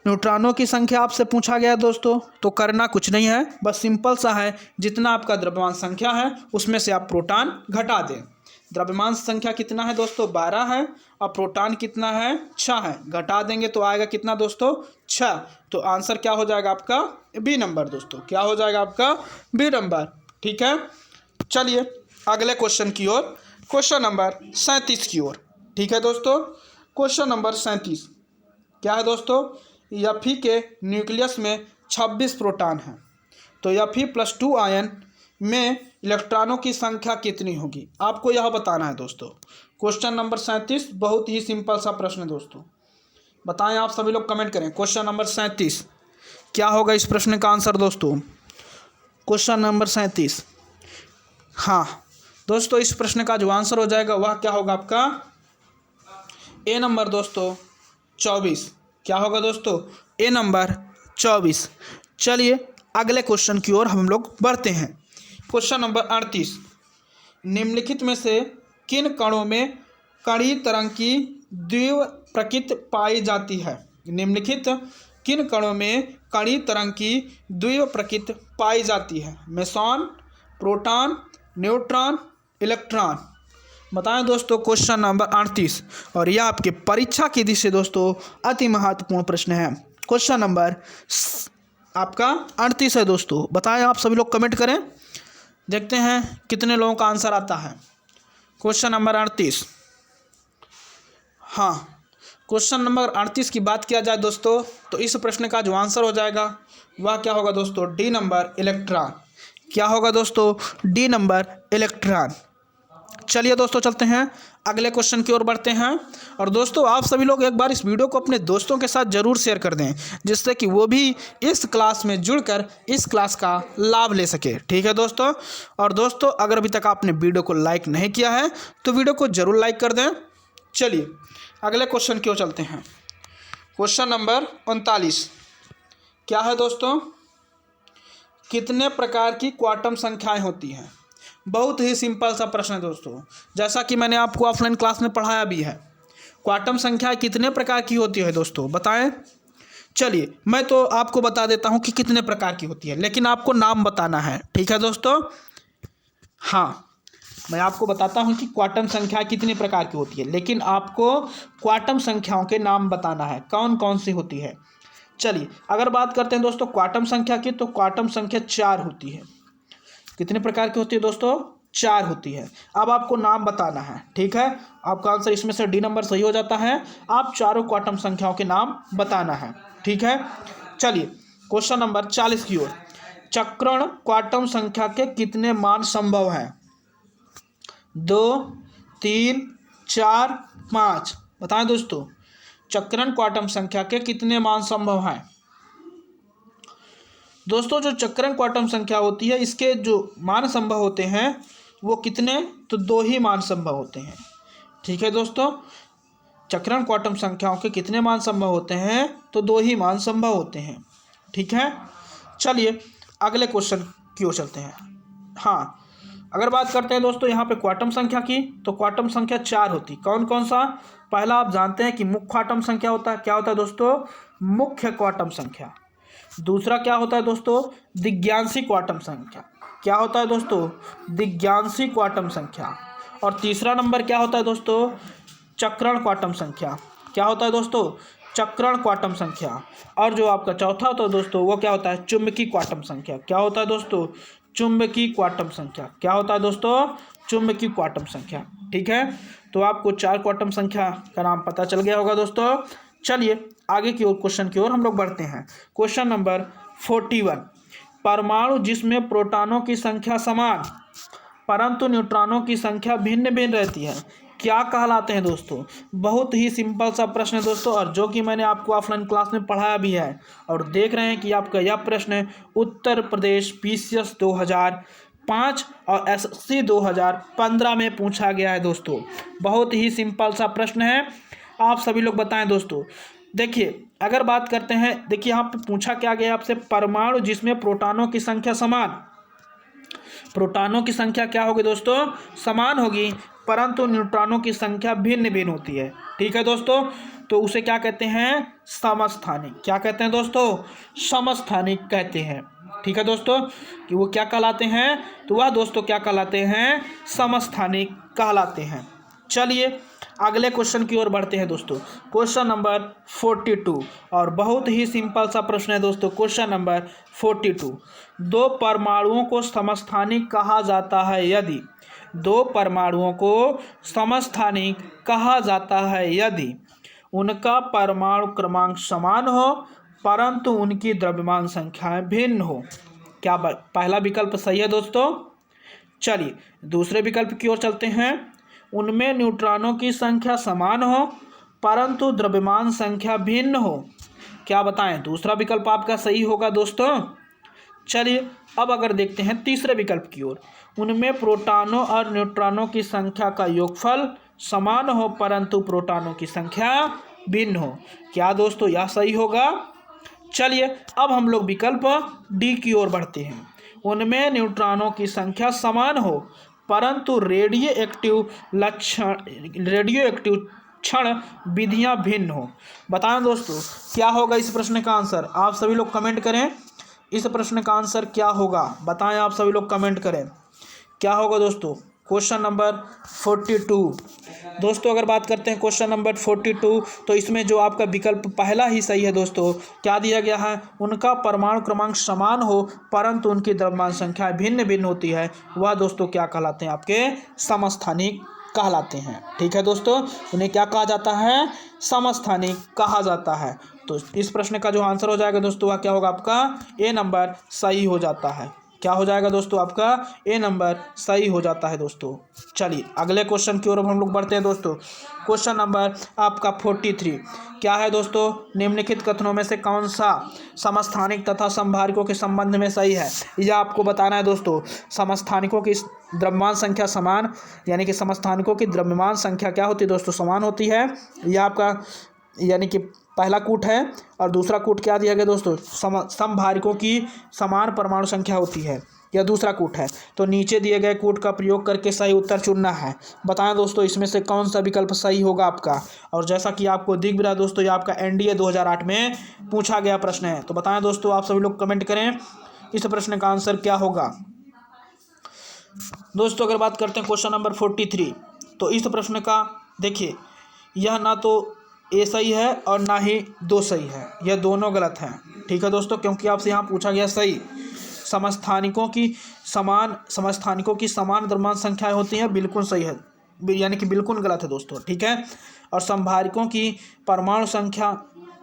न्यूट्रॉनों की संख्या आपसे पूछा गया है दोस्तों, तो करना कुछ नहीं है, बस सिंपल सा है, जितना आपका द्रव्यमान संख्या है उसमें से आप प्रोटॉन घटा दें। द्रव्यमान संख्या कितना है दोस्तों 12 है और प्रोटॉन कितना है 6 है। घटा देंगे तो आएगा कितना दोस्तों 6। तो आंसर क्या हो जाएगा आपका बी नंबर दोस्तों, क्या हो जाएगा आपका बी नंबर। ठीक है, चलिए अगले क्वेश्चन की ओर, क्वेश्चन नंबर 37 की ओर। ठीक है दोस्तों, क्वेश्चन नंबर 37 क्या है दोस्तों, Fe के न्यूक्लियस में 26 प्रोटॉन हैं, तो Fe+2 आयन में इलेक्ट्रॉनों की संख्या कितनी होगी, आपको यह बताना है दोस्तों। क्वेश्चन नंबर 37 बहुत ही सिंपल सा प्रश्न है दोस्तों, बताएं आप सभी लोग कमेंट करें। क्वेश्चन नंबर 37 क्या होगा इस प्रश्न का आंसर दोस्तों, क्वेश्चन नंबर 37। हाँ दोस्तों, इस प्रश्न का जो आंसर हो जाएगा वह क्या होगा आपका ए नंबर दोस्तों 24। क्या होगा दोस्तों ए नंबर 24। चलिए अगले क्वेश्चन की ओर हम लोग बढ़ते हैं। क्वेश्चन नंबर 38, निम्नलिखित में से किन कणों में कणी तरंग की द्विप्रकृति पाई जाती है। निम्नलिखित किन कणों में कणी तरंग की द्विप्रकृति पाई जाती है। Meson, proton, neutron, electron. बताएं दोस्तों क्वेश्चन नंबर 38, और यह आपके परीक्षा की दृष्टि से दोस्तों अति महत्वपूर्ण प्रश्न है। क्वेश्चन नंबर आपका 38 है दोस्तों, बताएं आप सभी लोग कमेंट करें, देखते हैं कितने लोगों का आंसर आता है। Question number 38। हाँ, क्वेश्चन नंबर 38 की बात किया जाए दोस्तों तो इस प्रश्न का जो आंसर हो जाएगा वह क्या होगा दोस्तों डी नंबर इलेक्ट्रॉन। क्या होगा दोस्तों डी नंबर इलेक्ट्रॉन। चलिए दोस्तों चलते हैं अगले क्वेश्चन की ओर बढ़ते हैं। और दोस्तों आप सभी लोग एक बार इस वीडियो को अपने दोस्तों के साथ ज़रूर शेयर कर दें, जिससे कि वो भी इस क्लास में जुड़कर इस क्लास का लाभ ले सके। ठीक है दोस्तों, और दोस्तों अगर अभी तक आपने वीडियो को लाइक नहीं किया है तो वीडियो को ज़रूर लाइक कर दें। चलिए अगले क्वेश्चन की ओर चलते हैं। क्वेश्चन नंबर 39 क्या है दोस्तों, कितने प्रकार की क्वांटम संख्याएँ होती हैं। बहुत ही सिंपल सा प्रश्न है दोस्तों, जैसा कि मैंने आपको ऑफलाइन क्लास में पढ़ाया भी है। क्वांटम संख्या कितने प्रकार की होती है दोस्तों बताएं। चलिए मैं तो आपको बता देता हूं कि कितने प्रकार की होती है, लेकिन आपको नाम बताना है। ठीक है दोस्तों, हाँ मैं आपको बताता हूं कि क्वांटम संख्या कितने प्रकार की होती है, लेकिन आपको क्वांटम संख्याओं के नाम बताना है कौन कौन सी होती है। चलिए अगर बात करते हैं दोस्तों क्वांटम संख्या की, तो क्वांटम संख्या 4 होती है। कितने प्रकार की होती है दोस्तों 4 होती है। अब आपको नाम बताना है। ठीक है, आपका आंसर इसमें से डी नंबर सही हो जाता है। आप चारों क्वांटम संख्याओं के नाम बताना है। ठीक है, चलिए क्वेश्चन नंबर 40 की ओर। चक्रण क्वांटम संख्या के कितने मान संभव हैं। 2, 3, 4, 5। बताएं दोस्तों चक्रण क्वांटम संख्या के कितने मान संभव हैं। दोस्तों जो चक्रण क्वांटम संख्या होती है इसके जो मान संभव होते हैं वो कितने, तो 2 ही मान संभव होते हैं। ठीक है दोस्तों, चक्रण क्वांटम संख्याओं के कितने मान संभव होते हैं, तो 2 ही मान संभव होते हैं। ठीक है, चलिए अगले क्वेश्चन की ओर चलते हैं। हाँ, अगर बात करते हैं दोस्तों यहाँ पे क्वांटम संख्या की, तो क्वांटम संख्या 4 होती। कौन कौन सा, पहला आप जानते हैं कि मुख्य क्वांटम संख्या होता है। क्या होता है दोस्तों मुख्य क्वांटम संख्या। दूसरा क्या होता है दोस्तों दिग्यांशी क्वांटम संख्या। क्या होता है दोस्तों दिग्यांशी क्वांटम संख्या। और तीसरा नंबर क्या होता है दोस्तों चक्रण क्वांटम संख्या। क्या होता है दोस्तों चक्रण क्वांटम संख्या। और जो आपका चौथा होता है दोस्तों वो क्या होता है चुंबकीय क्वांटम संख्या। क्या होता है दोस्तों चुंबकीय क्वांटम संख्या। क्या होता है दोस्तों चुंबकीय क्वांटम संख्या। ठीक है, तो आपको 4 क्वांटम संख्या का नाम पता चल गया होगा दोस्तों। चलिए आगे की ओर क्वेश्चन की ओर हम लोग बढ़ते हैं। क्वेश्चन नंबर 41, परमाणु जिसमें प्रोटॉनों की संख्या समान परंतु न्यूट्रॉनों की संख्या भिन्न भिन्न रहती है क्या कहलाते हैं दोस्तों। बहुत ही सिंपल सा प्रश्न है दोस्तों, और जो कि मैंने आपको ऑफलाइन क्लास में पढ़ाया भी है। और देख रहे हैं कि आपका यह प्रश्न उत्तर प्रदेश PCS 2005 और SSC 2015 में पूछा गया है दोस्तों। बहुत ही सिंपल सा प्रश्न है, आप सभी लोग बताएं दोस्तों। देखिए अगर बात करते हैं, देखिए यहाँ पे पूछा क्या गया आपसे, परमाणु जिसमें प्रोटॉनों की संख्या समान, प्रोटॉनों की संख्या क्या होगी दोस्तों समान होगी, परंतु न्यूट्रॉनों की संख्या भिन्न भिन्न होती है। ठीक है दोस्तों, तो उसे क्या कहते हैं समस्थानिक। क्या कहते हैं दोस्तों समस्थानिक कहते हैं। ठीक है दोस्तों, कि वो क्या कहलाते हैं, तो वह दोस्तों क्या कहलाते हैं, समस्थानिक कहलाते हैं। चलिए अगले क्वेश्चन की ओर बढ़ते हैं दोस्तों। क्वेश्चन नंबर 42 और बहुत ही सिंपल सा प्रश्न है दोस्तों। क्वेश्चन नंबर 42, दो परमाणुओं को समस्थानिक कहा जाता है यदि, दो परमाणुओं को समस्थानिक कहा जाता है यदि उनका परमाणु क्रमांक समान हो परंतु उनकी द्रव्यमान संख्याएं भिन्न हो। क्या पहला विकल्प सही है दोस्तों? चलिए दूसरे विकल्प की ओर चलते हैं। उनमें न्यूट्रॉनों की संख्या समान हो परंतु द्रव्यमान संख्या भिन्न हो। क्या बताएं, दूसरा विकल्प आपका सही होगा दोस्तों। चलिए अब अगर देखते हैं तीसरे विकल्प की ओर, उनमें प्रोटॉनों और न्यूट्रॉनों की संख्या का योगफल समान हो परंतु प्रोटॉनों की संख्या भिन्न हो। क्या दोस्तों यह सही होगा? चलिए अब हम लोग विकल्प डी की ओर बढ़ते हैं। उनमें न्यूट्रॉनों की संख्या समान हो परंतु रेडियो एक्टिव क्षण विधियां भिन्न हो। बताएं दोस्तों क्या होगा इस प्रश्न का आंसर? आप सभी लोग कमेंट करें, इस प्रश्न का आंसर क्या होगा? बताएं आप सभी लोग कमेंट करें क्या होगा दोस्तों। क्वेश्चन नंबर 42 दोस्तों, अगर बात करते हैं क्वेश्चन नंबर 42, तो इसमें जो आपका विकल्प पहला ही सही है दोस्तों। क्या दिया गया है? उनका परमाणु क्रमांक समान हो परंतु उनकी द्रव्यमान संख्या भिन्न भिन्न होती है, वह दोस्तों क्या कहलाते हैं? आपके समस्थानिक कहलाते हैं। ठीक है दोस्तों, उन्हें क्या कहा जाता है? समस्थानिक कहा जाता है। तो इस प्रश्न का जो आंसर हो जाएगा दोस्तों, वह क्या होगा? आपका ए नंबर सही हो जाता है। क्या हो जाएगा दोस्तों? आपका ए नंबर सही हो जाता है दोस्तों। चलिए अगले क्वेश्चन की ओर हम लोग बढ़ते हैं दोस्तों। क्वेश्चन नंबर आपका 43 क्या है दोस्तों? निम्नलिखित कथनों में से कौन सा समस्थानिक तथा समभारिकों के संबंध में सही है? यह आपको बताना है दोस्तों। समस्थानिकों की द्रव्यमान संख्या समान, यानी कि समस्थानिकों की द्रव्यमान संख्या क्या होती है दोस्तों? समान होती है। यह आपका यानी कि पहला कूट है। और दूसरा कूट क्या दिया गया दोस्तों? समभारिकों की समान परमाणु संख्या होती है, यह दूसरा कूट है। तो नीचे दिए गए कूट का प्रयोग करके सही उत्तर चुनना है। बताएं दोस्तों इसमें से कौन सा विकल्प सही होगा आपका। और जैसा कि आपको दिख भी रहा है दोस्तों, ये आपका एनडीए 2008 में पूछा गया प्रश्न है। तो बताएं दोस्तों, आप सभी लोग कमेंट करें इस प्रश्न का आंसर क्या होगा। दोस्तों अगर बात करते हैं क्वेश्चन नंबर 43, तो इस प्रश्न का देखिए, यह ना तो ए सही है और ना ही दो सही है, यह दोनों गलत हैं। ठीक है दोस्तों, क्योंकि आपसे यहाँ पूछा गया सही समस्थानिकों की समान द्रव्यमान संख्याएं होती हैं, बिल्कुल सही है, यानी कि बिल्कुल गलत है दोस्तों। ठीक है, और समभारिकों की परमाणु संख्या,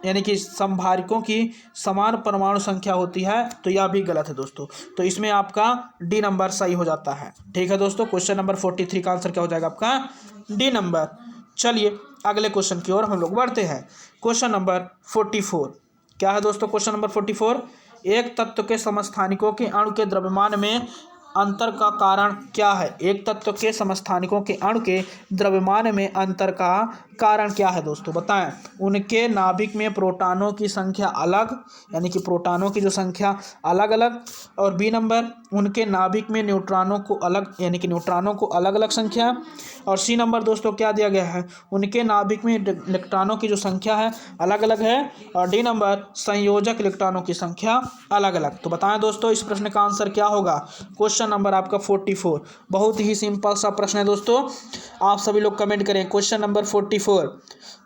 यानी कि समभारिकों की समान परमाणु संख्या होती है, तो यह भी गलत है दोस्तों। तो इसमें आपका डी नंबर सही हो जाता है। ठीक है दोस्तों, क्वेश्चन नंबर 43 का आंसर क्या हो जाएगा? आपका डी नंबर। चलिए अगले क्वेश्चन की ओर हम लोग बढ़ते हैं। क्वेश्चन नंबर 44 क्या है दोस्तों? क्वेश्चन नंबर 44, एक तत्व के समस्थानिकों के अणु के द्रव्यमान में अंतर का कारण क्या है? एक तत्व के समस्थानिकों के अणु के द्रव्यमान में अंतर का कारण क्या है दोस्तों? बताएं। उनके नाभिक में प्रोटॉनों की संख्या अलग, यानी कि प्रोटॉनों की जो संख्या अलग अलग। और बी नंबर, उनके नाभिक में न्यूट्रॉनों को अलग, यानी कि न्यूट्रॉनों को अलग अलग संख्या। और सी नंबर दोस्तों क्या दिया गया है? उनके नाभिक में इलेक्ट्रॉनों की जो संख्या है अलग अलग है। और डी नंबर, संयोजक इलेक्ट्रॉनों की संख्या अलग अलग। तो बताएं दोस्तों इस प्रश्न का आंसर क्या होगा। क्वेश्चन नंबर आपका 44, बहुत ही सिंपल सा प्रश्न है दोस्तों। आप सभी लोग कमेंट करें क्वेश्चन नंबर 44।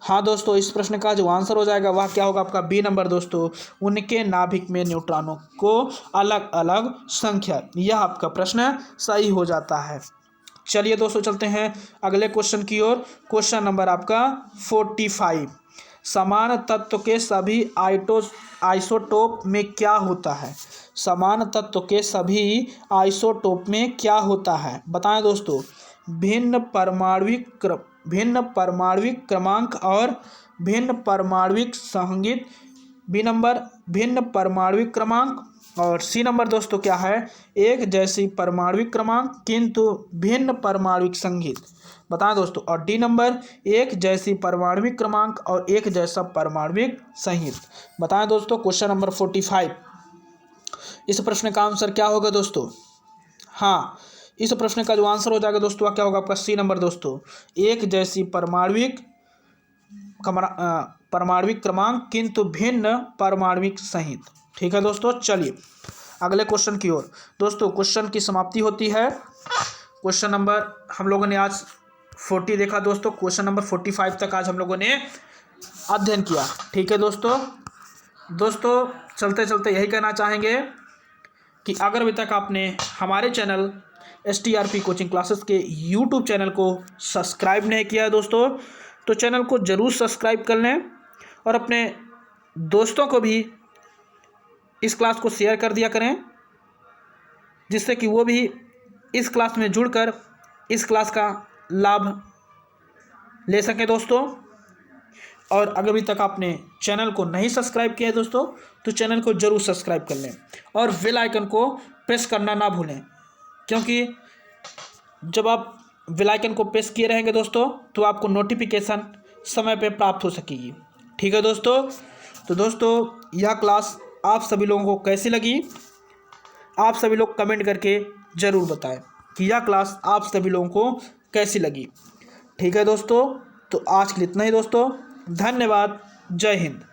हाँ दोस्तों, इस प्रश्न का जो आंसर हो जाएगा वह क्या होगा? आपका बी नंबर दोस्तों, उनके नाभिक में न्यूट्रॉनों को अलग अलग संख्या। यह आपका प्रश्न सही हो जाता है। चलिए दोस्तों चलते हैं अगले क्वेश्चन की ओर। क्वेश्चन नंबर आपका 45, समान तत्व के सभी आइसोटोप में क्या होता है? समान तत्व के सभी आइसोटोप में क्या होता है? बताएं दोस्तों। भिन्न परमाणविक क्रमांक और भिन्न परमाणविक संयुग्मित। बी नंबर, भिन्न परमाणविक क्रमांक। और सी नंबर दोस्तों क्या है? एक जैसी परमाणविक क्रमांक किंतु भिन्न परमाणविक संयुग्मित। बताएं दोस्तों। और डी नंबर, एक जैसी परमाणविक क्रमांक और एक जैसा परमाणविक संयुग्मित। बताएं दोस्तों क्वेश्चन नंबर 45, इस प्रश्न का आंसर क्या होगा दोस्तों? हाँ, इस प्रश्न का जो आंसर हो जाएगा दोस्तों वह क्या होगा? आपका सी नंबर दोस्तों, एक जैसी परमाणविक क्रमांक किंतु भिन्न परमाणविक संयुग्मित। ठीक है दोस्तों, चलिए अगले क्वेश्चन की ओर। दोस्तों क्वेश्चन की समाप्ति होती है। क्वेश्चन नंबर हम लोगों ने आज 40 देखा दोस्तों, क्वेश्चन नंबर 45 तक आज हम लोगों ने अध्ययन किया। ठीक है दोस्तों चलते चलते यही कहना चाहेंगे कि अगर अभी तक आपने हमारे चैनल STRP कोचिंग क्लासेस के YouTube चैनल को सब्सक्राइब नहीं किया है दोस्तों, तो चैनल को ज़रूर सब्सक्राइब कर लें और अपने दोस्तों को भी इस क्लास को शेयर कर दिया करें, जिससे कि वो भी इस क्लास में जुड़कर इस क्लास का लाभ ले सकें दोस्तों। और अगर अभी तक आपने चैनल को नहीं सब्सक्राइब किया है दोस्तों, तो चैनल को ज़रूर सब्सक्राइब कर लें और बेल आइकन को प्रेस करना ना भूलें, क्योंकि जब आप बेल आइकन को प्रेस किए रहेंगे दोस्तों तो आपको नोटिफिकेशन समय पे प्राप्त हो सकेगी। ठीक है दोस्तों, तो दोस्तों यह क्लास आप सभी लोगों को कैसी लगी, आप सभी लोग कमेंट करके ज़रूर बताएं कि यह क्लास आप सभी लोगों को कैसी लगी। ठीक है दोस्तों, तो आज के लिए इतना ही दोस्तों। धन्यवाद। जय हिंद।